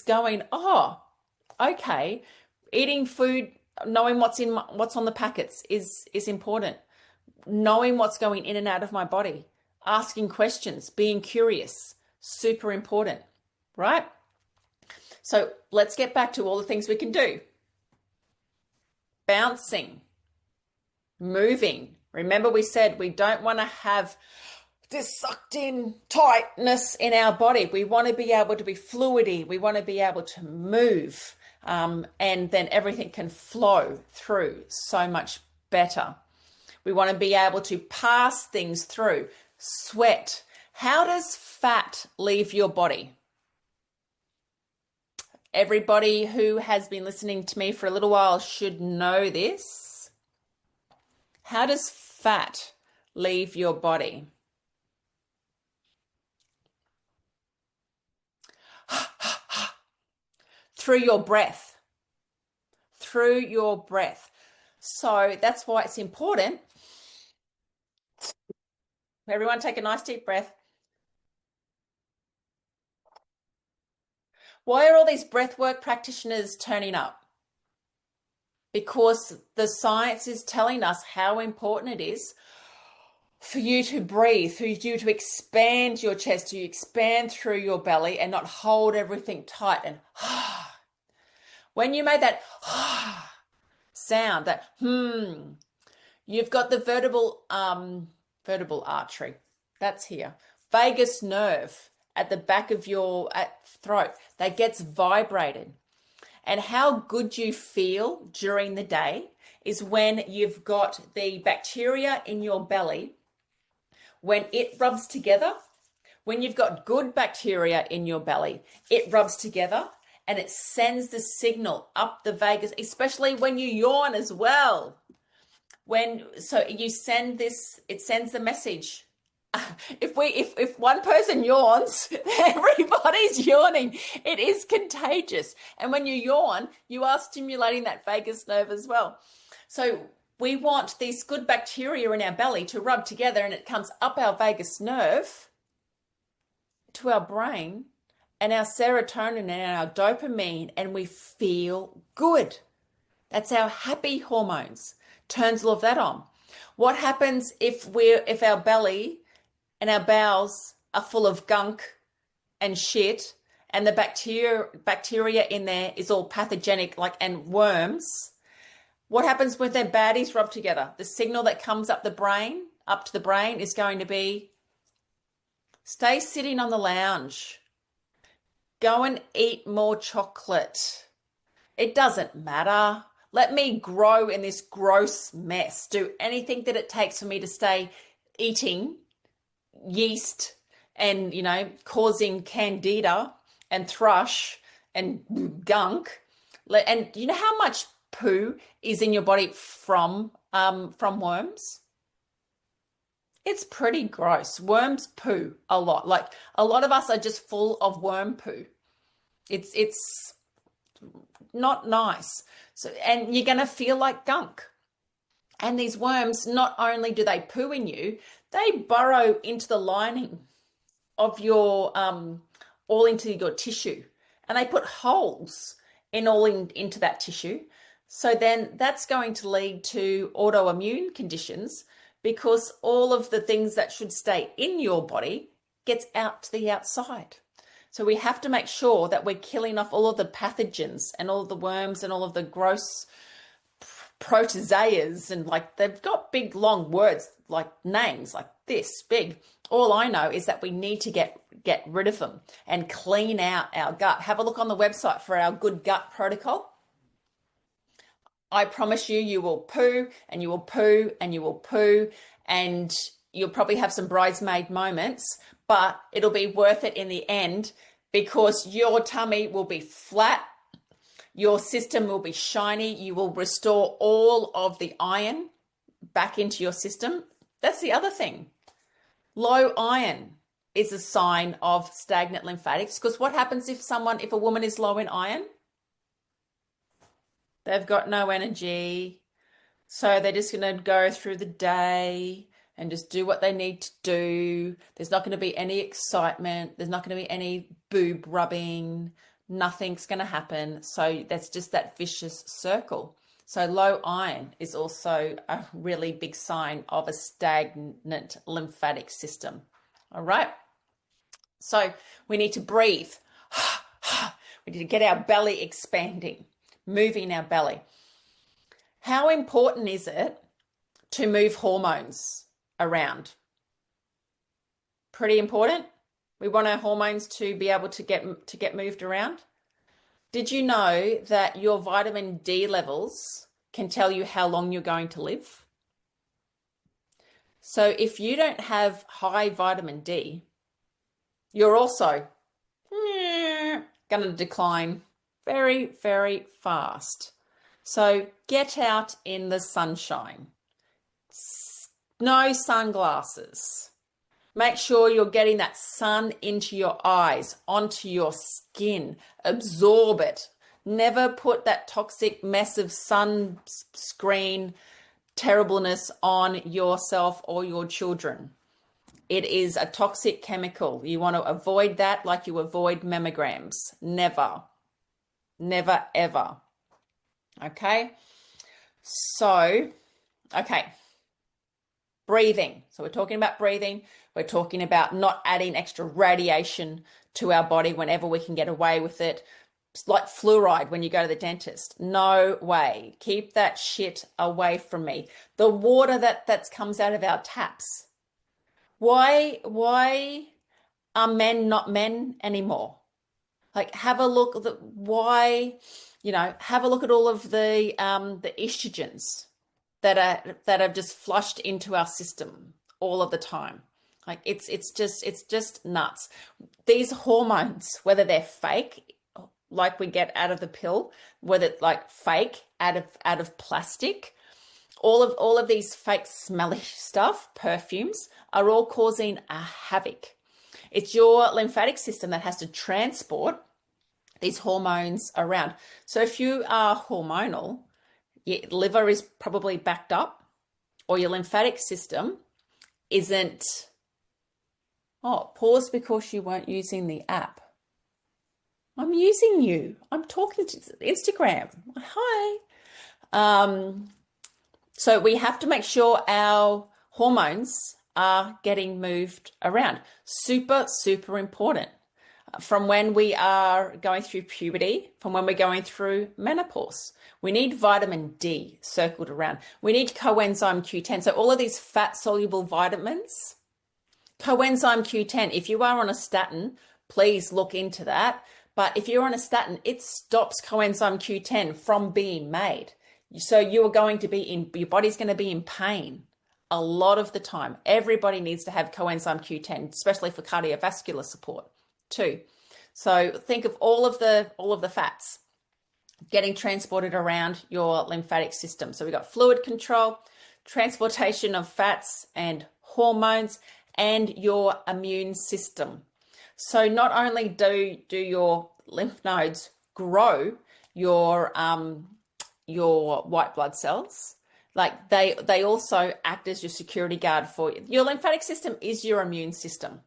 going, oh, okay. Eating food, knowing what's on the packets is important. Knowing what's going in and out of my body, asking questions, being curious, super important, right? So let's get back to all the things we can do. Bouncing, moving. Remember, we said we don't want to have this sucked in tightness in our body. We want to be able to be fluidy. We want to be able to move, and then everything can flow through so much better. We want to be able to pass things through. Sweat. How does fat leave your body? Everybody who has been listening to me for a little while should know this. How does fat leave your body? Through your breath. Through your breath. So that's why it's important. Everyone take a nice deep breath. Why are all these breathwork practitioners turning up? Because the science is telling us how important it is for you to breathe, for you to expand your chest, to expand through your belly and not hold everything tight. And when you made that sound, that you've got the vertebral artery. That's here. Vagus nerve at the back of your throat that gets vibrated. And how good you feel during the day is when you've got the bacteria in your belly, when it rubs together, when you've got good bacteria in your belly, it rubs together and it sends the signal up the vagus, especially when you yawn as well. So you send this, it sends the message. If one person yawns, everybody's yawning. It is contagious. And when you yawn, you are stimulating that vagus nerve as well. So we want these good bacteria in our belly to rub together, and it comes up our vagus nerve to our brain and our serotonin and our dopamine, and we feel good. That's our happy hormones. Turns all of that on. What happens if our belly and our bowels are full of gunk and shit, and the bacteria in there is all pathogenic, like, and worms. What happens when their baddies rub together? The signal that comes up to the brain is going to be, stay sitting on the lounge. Go and eat more chocolate. It doesn't matter. Let me grow in this gross mess. Do anything that it takes for me to stay eating yeast and, causing candida and thrush and gunk. And you know how much poo is in your body from worms? It's pretty gross. Worms poo a lot. Like, a lot of us are just full of worm poo. It's not nice. So, and you're going to feel like gunk. And these worms, not only do they poo in you, they burrow into the lining of your, all into your tissue. And they put holes into that tissue. So then that's going to lead to autoimmune conditions, because all of the things that should stay in your body gets out to the outside. So we have to make sure that we're killing off all of the pathogens and all of the worms and all of the gross protozoas, and like, they've got big long words, like names like this big. All I know is that we need to get rid of them and clean out our gut. Have a look on the website for our good gut protocol. I promise you, you will poo and you will poo and you will poo, and you'll probably have some bridesmaid moments, but it'll be worth it in the end, because your tummy will be flat, your system will be shiny, you will restore all of the iron back into your system. That's the other thing. Low iron is a sign of stagnant lymphatics, because what happens if a woman is low in iron? They've got no energy. So they're just going to go through the day and just do what they need to do. There's not going to be any excitement. There's not going to be any boob rubbing. Nothing's going to happen. So that's just that vicious circle. So low iron is also a really big sign of a stagnant lymphatic system. All right. So we need to breathe. We need to get our belly expanding, moving our belly. How important is it to move hormones around? Pretty important. We want our hormones to be able to get moved around. Did you know that your vitamin D levels can tell you how long you're going to live? So if you don't have high vitamin D, you're also going to decline very, very fast. So get out in the sunshine. No sunglasses. Make sure you're getting that sun into your eyes, onto your skin. Absorb it. Never put that toxic mess of sunscreen terribleness on yourself or your children. It is a toxic chemical. You want to avoid that like you avoid mammograms. Never. Never, ever. Okay? So, okay. Breathing. So we're talking about breathing. We're talking about not adding extra radiation to our body whenever we can get away with it. It's like fluoride when you go to the dentist. No way. Keep that shit away from me. The water that comes out of our taps. Why are men not men anymore? Like, have a look at have a look at all of the estrogens that are just flushed into our system all of the time. Like, it's just nuts. These hormones, whether they're fake, like we get out of the pill, whether it's like fake out of plastic, all of these fake smelly stuff, perfumes, are all causing a havoc. It's your lymphatic system that has to transport these hormones around. So if you are hormonal, your liver is probably backed up, or your lymphatic system isn't. Oh, pause because you weren't using the app. I'm using you. I'm talking to Instagram. Hi. So we have to make sure our hormones are getting moved around. Super, super important. from when we are going through puberty, from when we're going through menopause. We need vitamin D circled around. We need coenzyme Q10. So all of these fat soluble vitamins, coenzyme Q10, if you are on a statin, please look into that. But if you're on a statin, it stops coenzyme Q10 from being made. So you are going to be your body's going to be in pain a lot of the time. Everybody needs to have coenzyme Q10, especially for cardiovascular support too. So think of all of the fats getting transported around your lymphatic system. So we've got fluid control, transportation of fats and hormones, and your immune system. So not only do your lymph nodes grow your white blood cells, like they also act as your security guard for you. Your lymphatic system is your immune system.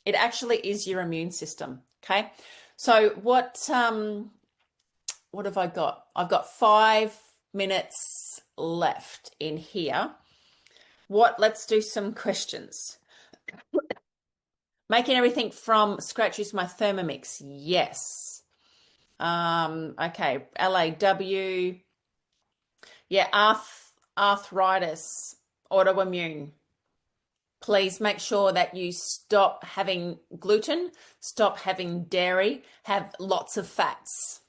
It actually is your immune system. Okay. So what have I got? I've got 5 minutes left in here. Let's do some questions. Making everything from scratch is my Thermomix. Yes. Okay. LAW. Yeah. Arthritis, autoimmune. Please make sure that you stop having gluten, stop having dairy, have lots of fats.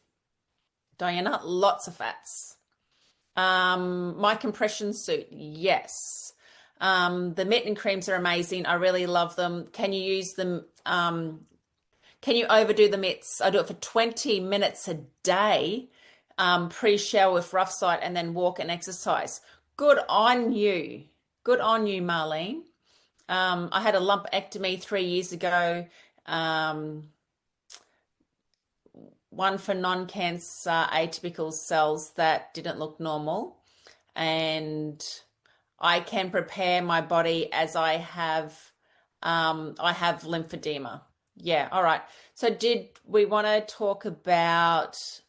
Diana, lots of fats. My compression suit, yes. The mitten creams are amazing. I really love them. Can you use them? Can you overdo the mitts? I do it for 20 minutes a day, pre-shower with rough side, and then walk and exercise. Good on you. Good on you, Marlene. I had a lumpectomy 3 years ago. One for non-cancer atypical cells that didn't look normal. And I can prepare my body as I have lymphedema. Yeah, all right. So did we want to talk about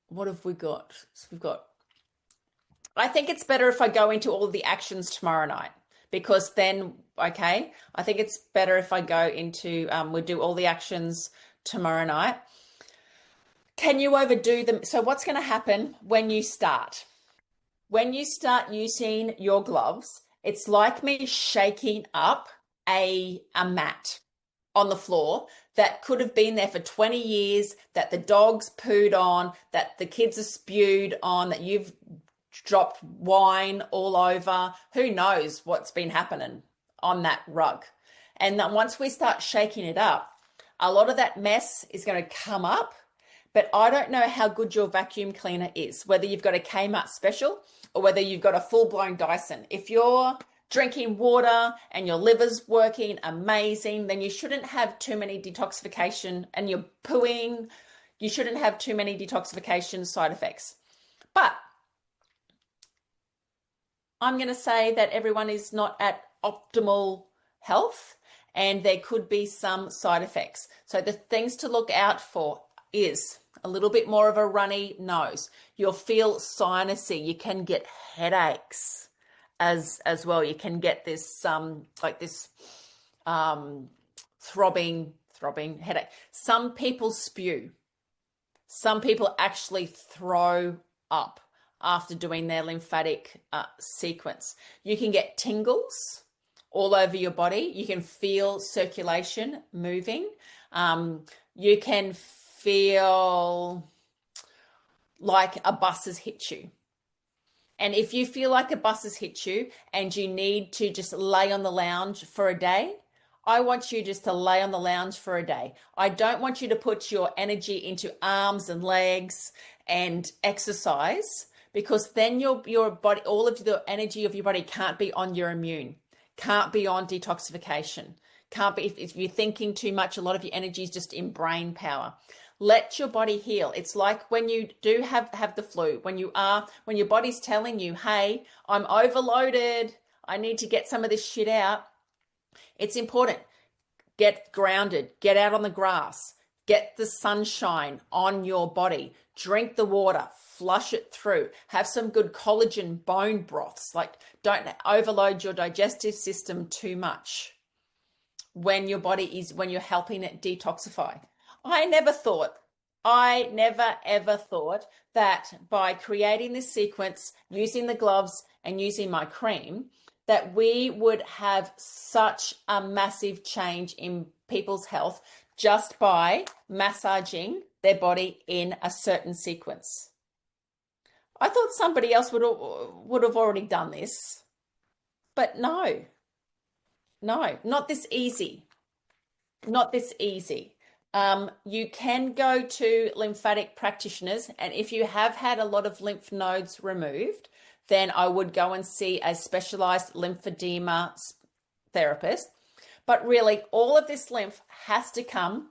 what have we got? So we've got, I think it's better if I go into all of the actions tomorrow night, because then, okay, I think it's better if I go into, we'll do all the actions tomorrow night. Can you overdo them? So what's going to happen when you start? When you start using your gloves, it's like me shaking up a mat on the floor that could have been there for 20 years, that the dogs pooed on, that the kids are spewed on, that you've dropped wine all over. Who knows what's been happening on that rug? And then once we start shaking it up, a lot of that mess is going to come up. But I don't know how good your vacuum cleaner is, whether you've got a Kmart special or whether you've got a full-blown Dyson. If you're drinking water and your liver's working amazing, then you shouldn't have too many detoxification, and you're pooing, you shouldn't have too many detoxification side effects. But I'm going to say that everyone is not at optimal health, and there could be some side effects. So the things to look out for is a little bit more of a runny nose. You'll feel sinusy. You can get headaches as well. You can get this like this throbbing headache. Some people spew. Some people actually throw up after doing their lymphatic sequence. You can get tingles all over your body. You can feel circulation moving. You can feel like a bus has hit you. And if you feel like a bus has hit you and you need to just lay on the lounge for a day, I want you just to lay on the lounge for a day. I don't want you to put your energy into arms and legs and exercise, because then your body, all of the energy of your body can't be on your immune, can't be on detoxification, can't be, if you're thinking too much, a lot of your energy is just in brain power. Let your body heal. It's like when you do have the flu, when your body's telling you, hey, I'm overloaded, I need to get some of this shit out. It's important. Get grounded, get out on the grass, get the sunshine on your body, drink the water, flush it through, have some good collagen bone broths. Like, don't overload your digestive system too much. when when you're helping it detoxify. I never ever thought that by creating this sequence, using the gloves and using my cream, that we would have such a massive change in people's health just by massaging their body in a certain sequence. I thought somebody else would have already done this, but no, not this easy. Not this easy. You can go to lymphatic practitioners, and if you have had a lot of lymph nodes removed, then I would go and see a specialized lymphedema therapist. But really, all of this lymph has to come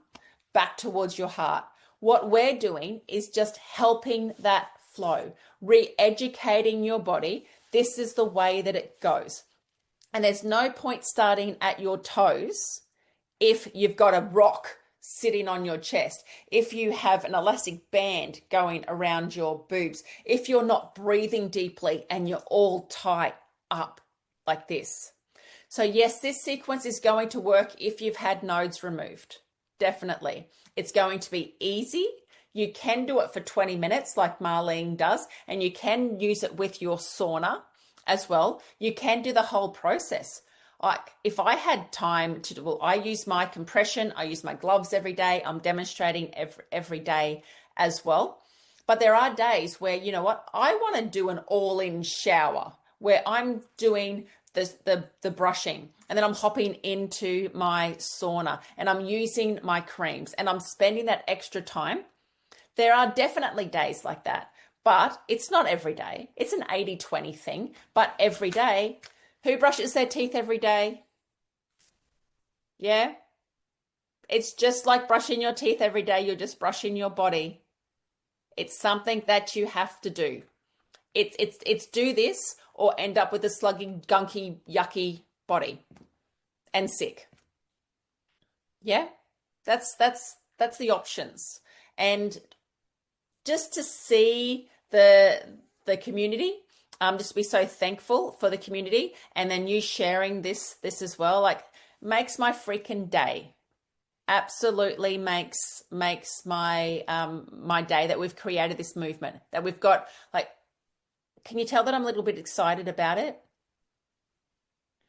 back towards your heart. What we're doing is just helping that flow, re-educating your body. This is the way that it goes. And there's no point starting at your toes if you've got a rock sitting on your chest, if you have an elastic band going around your boobs, if you're not breathing deeply and you're all tight up like this. So yes, this sequence is going to work if you've had nodes removed. Definitely. It's going to be easy. You can do it for 20 minutes like Marlene does, and you can use it with your sauna as well. You can do the whole process. Like if I had time to do, well, I use my compression, I use my gloves every day. I'm demonstrating every day as well. But there are days where, you know what, I want to do an all-in shower where I'm doing the brushing, and then I'm hopping into my sauna and I'm using my creams and I'm spending that extra time. There are definitely days like that, but it's not every day. It's an 80-20 thing, but every day. Who brushes their teeth every day? Yeah. It's just like brushing your teeth every day. You're just brushing your body. It's something that you have to do. It's do this or end up with a sluggy, gunky, yucky body and sick. Yeah. That's the options. And just to see the community, just be so thankful for the community, and then you sharing this as well, like makes my freaking day. Absolutely makes my my day that we've created this movement, that we've got. Like, can you tell that I'm a little bit excited about it?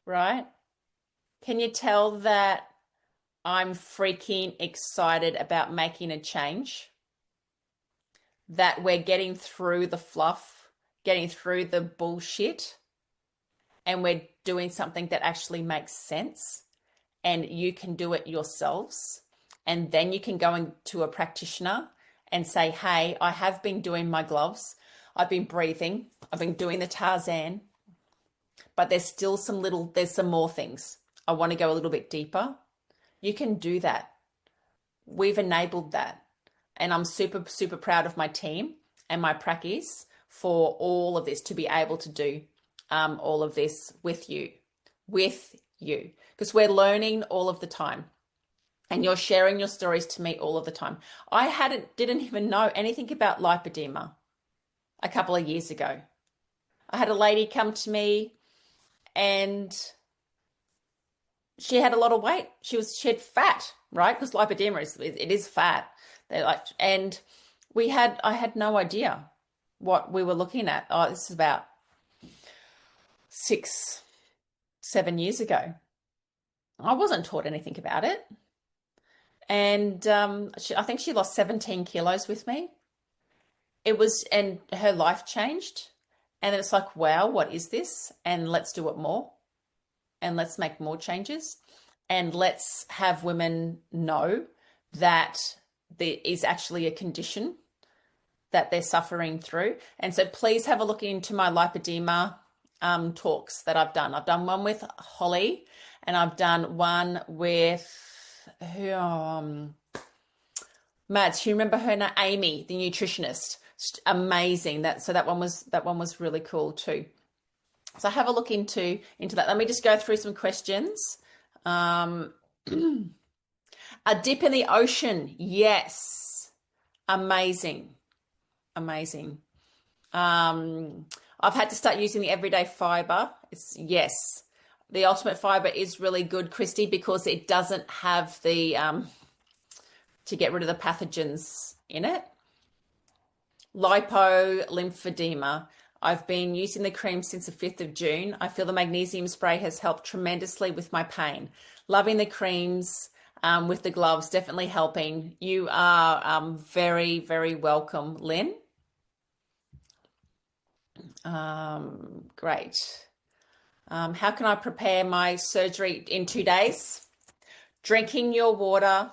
Right? Can you tell that I'm freaking excited about making a change? That we're getting through the fluff, getting through the bullshit, and we're doing something that actually makes sense, and you can do it yourselves. And then you can go into a practitioner and say, hey, I have been doing my gloves. I've been breathing. I've been doing the Tarzan, but there's some more things. I want to go a little bit deeper. You can do that. We've enabled that. And I'm super, super proud of my team and my prackies for all of this, to be able to do all of this with you, because we're learning all of the time, and you're sharing your stories to me all of the time. I didn't even know anything about lipedema a couple of years ago. I had a lady come to me and she had a lot of weight. She had fat, right? Because lipedema is fat. They're like, and I had no idea what we were looking at. Oh, this is about 6-7 years ago. I wasn't taught anything about it. And I think she lost 17 kilos with me. And her life changed. And then it's like, wow, what is this? And let's do it more. And let's make more changes. And let's have women know that there is actually a condition that they're suffering through. And so please have a look into my lipedema talks that I've done. I've done one with Holly, and I've done one with Mads. You remember her name? Amy, the nutritionist. Just amazing. That one was really cool too. So have a look into that. Let me just go through some questions. A dip in the ocean. Yes. Amazing. I've had to start using the everyday fiber. Yes. The Ultimate Fiber is really good, Christy, because it doesn't have the to get rid of the pathogens in it. Lipo lymphedema. I've been using the cream since the 5th of June. I feel the magnesium spray has helped tremendously with my pain. Loving the creams with the gloves, definitely helping. You are very, very welcome, Lynn. Great. How can I prepare my surgery in 2 days? Drinking your water,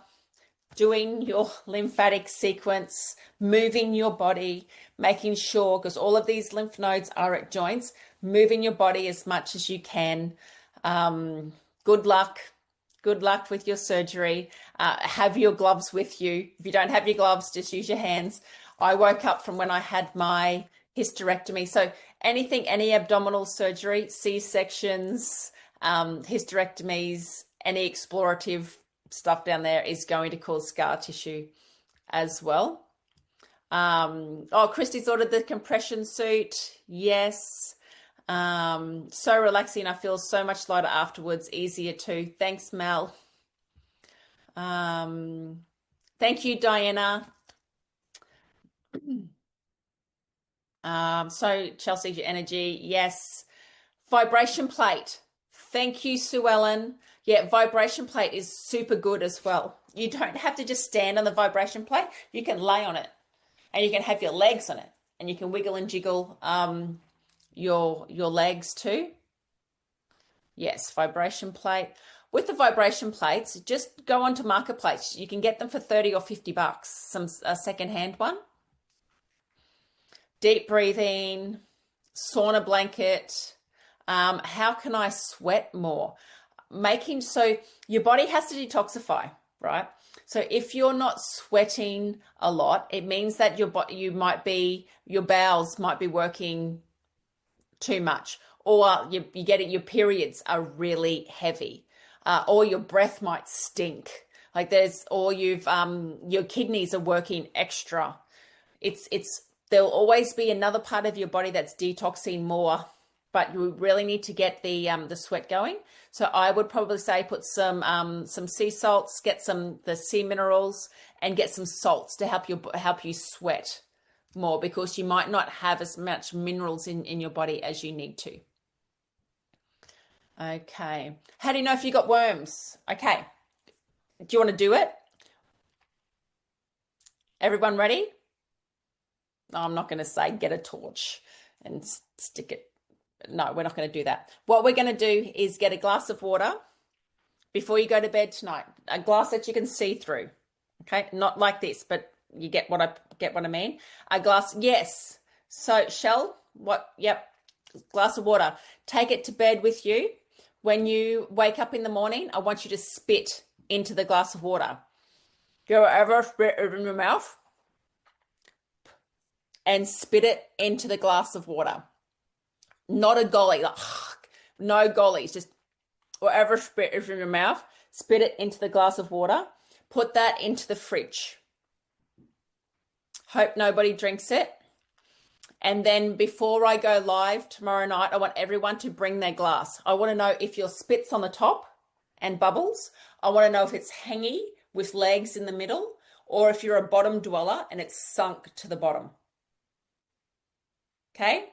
doing your lymphatic sequence, moving your body, making sure, because all of these lymph nodes are at joints, moving your body as much as you can. Good luck. Good luck with your surgery. Have your gloves with you. If you don't have your gloves, just use your hands. I woke up from when I had my hysterectomy. So anything, any abdominal surgery, C-sections, hysterectomies, any explorative stuff down there is going to cause scar tissue as well. Christy's ordered the compression suit. Yes. So relaxing. I feel so much lighter afterwards, easier too. Thanks, Mel. Thank you, Diana. So Chelsea, your energy. Yes. Vibration plate. Thank you, Sue Ellen. Yeah, vibration plate is super good as well. You don't have to just stand on the vibration plate. You can lay on it and you can have your legs on it and you can wiggle and jiggle your legs too. Yes, vibration plate. With the vibration plates, just go onto Marketplace. You can get them for 30 or 50 bucks, a secondhand one. Deep breathing, sauna blanket. How can I sweat more? So your body has to detoxify, right? So if you're not sweating a lot, it means that your bowels might be working too much, or your periods are really heavy, or your breath might stink. Your kidneys are working extra. There'll always be another part of your body that's detoxing more, but you really need to get the sweat going. So I would probably say put some sea salts, get the sea minerals, and get some salts to help you sweat more, because you might not have as much minerals in your body as you need to. Okay. How do you know if you got worms? Okay. Do you want to do it? Everyone ready? No, I'm not going to say get a torch and stick it. No, we're not going to do that. What we're going to do is get a glass of water before you go to bed tonight. A glass that you can see through. Okay, not like this, but you get what I mean. A glass, yes. So Shell, what? Yep, glass of water. Take it to bed with you. When you wake up in the morning, I want you to spit into the glass of water. Go over, spit it in your mouth, and spit it into the glass of water. Not a golly, no gollies, just whatever spit is in your mouth, spit it into the glass of water, put that into the fridge. Hope nobody drinks it. And then before I go live tomorrow night, I want everyone to bring their glass. I want to know if your spit's on the top and bubbles. I want to know if it's hangy with legs in the middle, or if you're a bottom dweller and it's sunk to the bottom. Okay?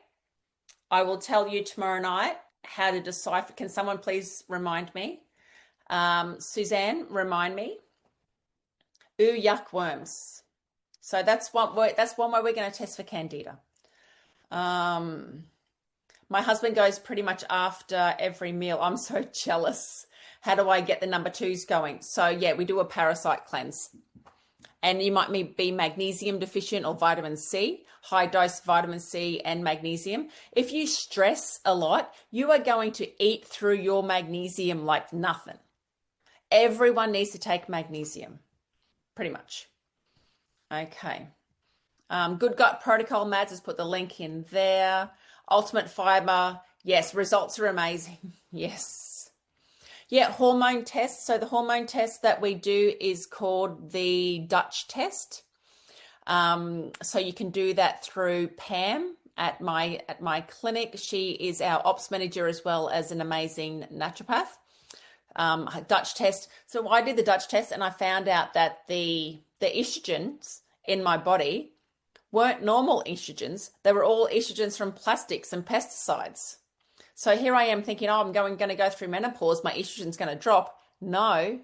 I will tell you tomorrow night how to decipher. Can someone please remind me? Suzanne, remind me. Ooh, yuck, worms. So that's one way we're going to test for Candida. My husband goes pretty much after every meal. I'm so jealous. How do I get the number 2s going? So yeah, we do a parasite cleanse. And you might be magnesium deficient or vitamin C, high dose vitamin C and magnesium. If you stress a lot, you are going to eat through your magnesium like nothing. Everyone needs to take magnesium, pretty much. Okay. Good Gut Protocol, Mads has put the link in there. Ultimate Fiber, yes, results are amazing. Yes. Yeah, hormone tests. So the hormone test that we do is called the Dutch test. So you can do that through Pam at my clinic. She is our ops manager as well as an amazing naturopath. Dutch test. So I did the Dutch test and I found out that the estrogens in my body weren't normal estrogens. They were all estrogens from plastics and pesticides. So here I am thinking, oh, I'm going to go through menopause. My estrogen's going to drop. No,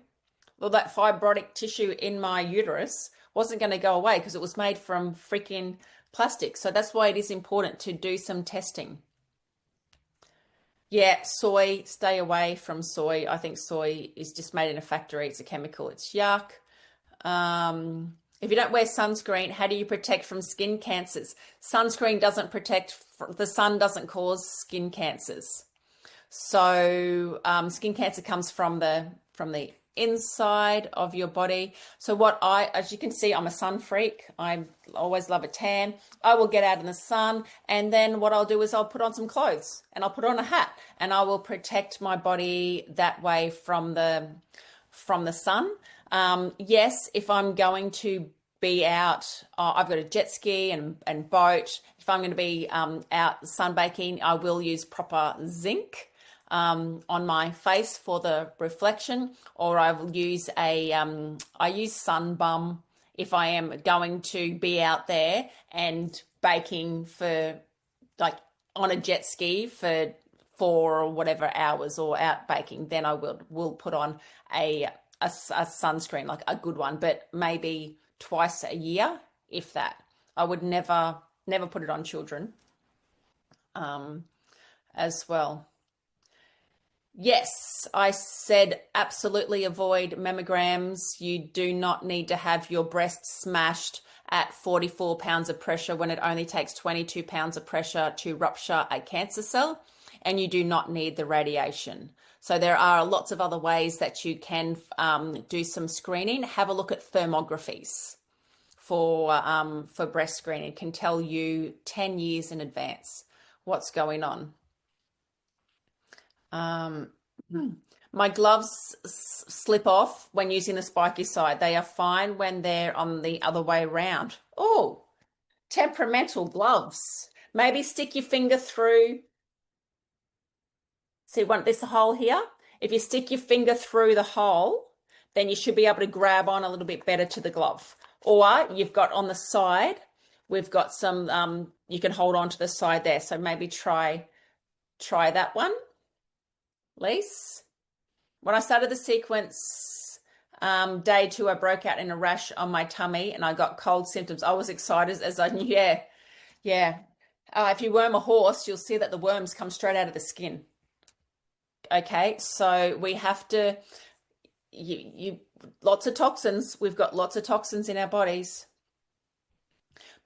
well, that fibrotic tissue in my uterus wasn't going to go away because it was made from freaking plastic. So that's why it is important to do some testing. Yeah, soy, stay away from soy. I think soy is just made in a factory. It's a chemical. It's yuck. If you don't wear sunscreen, how do you protect from skin cancers? Sunscreen doesn't protect, the sun doesn't cause skin cancers. So skin cancer comes from the inside of your body. So as you can see, I'm a sun freak. I always love a tan. I will get out in the sun, and then what I'll do is I'll put on some clothes and I'll put on a hat, and I will protect my body that way from the sun. Yes, if I'm going to be out, I've got a jet ski and boat. If I'm going to be out sunbaking, I will use proper zinc on my face for the reflection, or I will use I use sun bum if I am going to be out there and baking for, like, on a jet ski for 4 or whatever hours, or out baking, then I will put on a sunscreen, like a good one, but maybe twice a year, if that. I would never put it on children as well. Yes, I said absolutely avoid mammograms. You do not need to have your breasts smashed at 44 pounds of pressure when it only takes 22 pounds of pressure to rupture a cancer cell, and you do not need the radiation. So there are lots of other ways that you can do some screening. Have a look at thermographies for breast screening. It can tell you 10 years in advance what's going on. My gloves slip off when using the spiky side. They are fine when they're on the other way around. Oh, temperamental gloves. Maybe stick your finger through. See, this hole here? If you stick your finger through the hole, then you should be able to grab on a little bit better to the glove. Or you've got on the side, we've got some, you can hold on to the side there. So maybe try that one, Lise. When I started the sequence, day 2, I broke out in a rash on my tummy and I got cold symptoms. I was excited as I knew, yeah. If you worm a horse, you'll see that the worms come straight out of the skin. Okay, so we have to, lots of toxins. We've got lots of toxins in our bodies.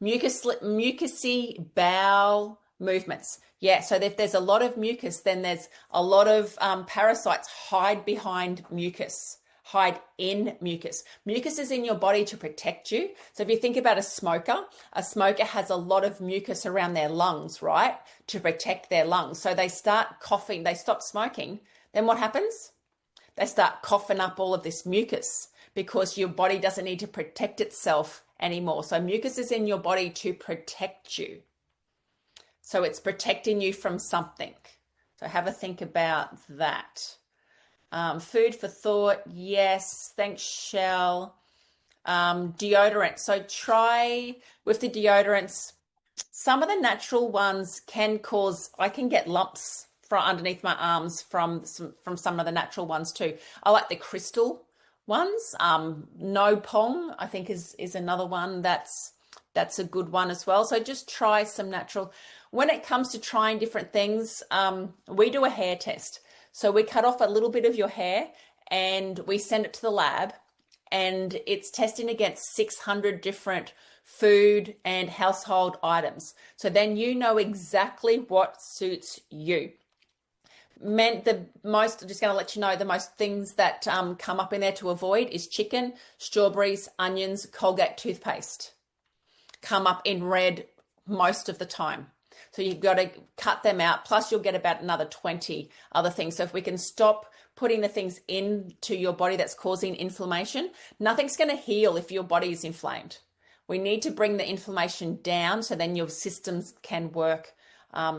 Mucousy bowel movements. Yeah, so if there's a lot of mucus, then there's a lot of parasites hide behind mucus, hide in mucus. Mucus is in your body to protect you. So if you think about a smoker has a lot of mucus around their lungs, right, to protect their lungs. So they start coughing, they stop smoking. Then what happens? They start coughing up all of this mucus because your body doesn't need to protect itself anymore. So mucus is in your body to protect you. So it's protecting you from something. So have a think about that. Food for thought. Yes. Thanks, Shell. Deodorant. So try with the deodorants. Some of the natural ones can cause, I can get lumps from underneath my arms from some of the natural ones too. I like the crystal ones. No Pong, I think is another one that's a good one as well. So just try some natural. When it comes to trying different things, we do a hair test. So we cut off a little bit of your hair and we send it to the lab, and it's testing against 600 different food and household items. So then you know exactly what suits you. Just going to let you know, the most things that come up in there to avoid is chicken, strawberries, onions, Colgate toothpaste. Come up in red most of the time. So you've got to cut them out. Plus you'll get about another 20 other things. So if we can stop putting the things into your body that's causing inflammation, nothing's going to heal if your body is inflamed. We need to bring the inflammation down so then your systems can work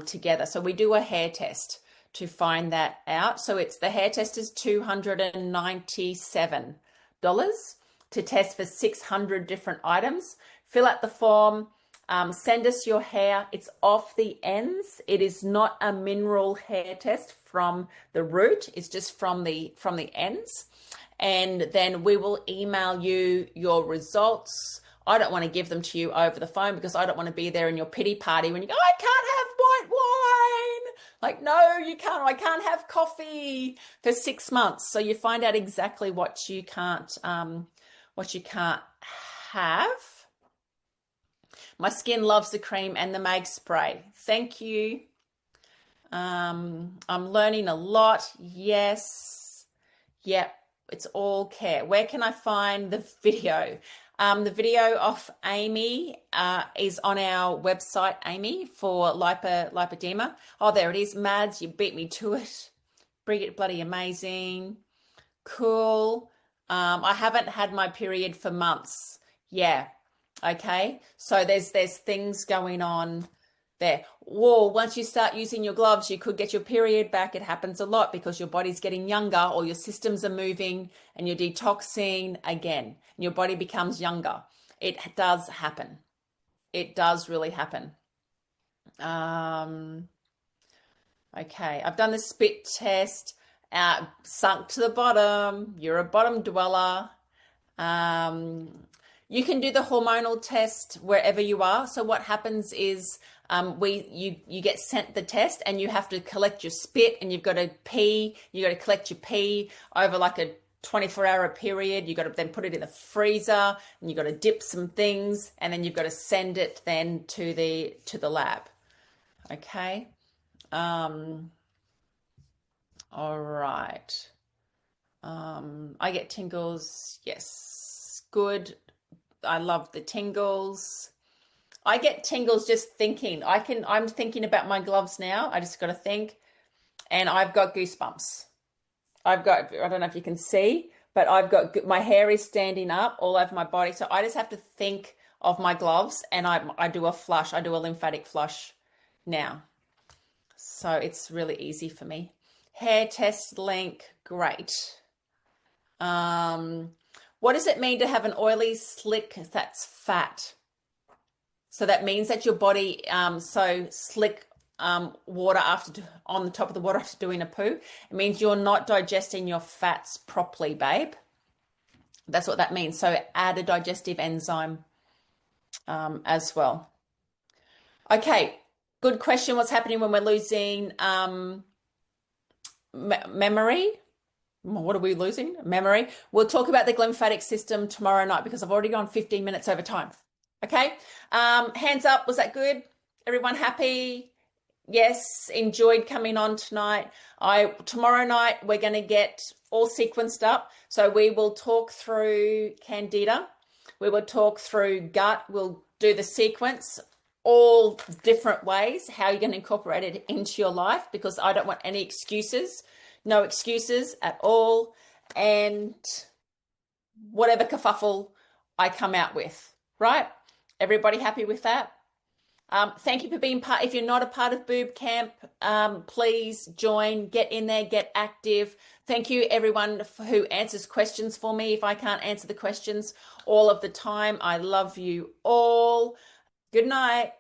together. So we do a hair test to find that out. So it's the hair test is $297 to test for 600 different items. Fill out the form. Send us your hair. It's off the ends. It is not a mineral hair test from the root. It's just from the ends. And then we will email you your results. I don't want to give them to you over the phone because I don't want to be there in your pity party when you go, I can't have white wine. Like, no, you can't. I can't have coffee for 6 months. So you find out exactly what you can't have. My skin loves the cream and the mag spray. Thank you. I'm learning a lot. Yes. Yep. It's all care. Where can I find the video? The video of Amy is on our website, Amy, for lipedema. Oh, there it is. Mads, you beat me to it. Bridget, bloody amazing. Cool. I haven't had my period for months. Yeah. Okay. So there's things going on there. Whoa, once you start using your gloves, you could get your period back. It happens a lot because your body's getting younger or your systems are moving and you're detoxing again. And your body becomes younger. It does happen. It does really happen. Okay, I've done the spit test. Sunk to the bottom. You're a bottom dweller. You can do the hormonal test wherever you are. So what happens is you get sent the test and you have to collect your spit and you've got to pee. You got to collect your pee over like a 24-hour period. You got to then put it in the freezer and you got to dip some things and then you've got to send it then to the lab. Okay. All right. I get tingles. Yes. Good. I love the tingles. I get tingles just thinking. I'm thinking about my gloves now. I just got to think. And I've got goosebumps. I don't know if you can see, but my hair is standing up all over my body. So I just have to think of my gloves and I do a flush. I do a lymphatic flush now. So it's really easy for me. Hair test link. Great. What does it mean to have an oily slick? That's fat. So that means that your body, so slick water on the top of the water after doing a poo, it means you're not digesting your fats properly, babe. That's what that means. So add a digestive enzyme as well. Okay, good question. What's happening when we're losing memory? What are we losing? Memory. We'll talk about the lymphatic system tomorrow night because I've already gone 15 minutes over time. Okay. Hands up. Was that good? Everyone happy? Yes. Enjoyed coming on tonight. Tomorrow night, we're going to get all sequenced up. So we will talk through Candida. We will talk through gut. We'll do the sequence, all different ways, how you're going to incorporate it into your life because I don't want any excuses. No excuses at all. And whatever kerfuffle I come out with, right? Everybody happy with that? Thank you for being part. If you're not a part of BooB Camp, please join, get in there, get active. Thank you everyone who answers questions for me. If I can't answer the questions all of the time, I love you all. Good night.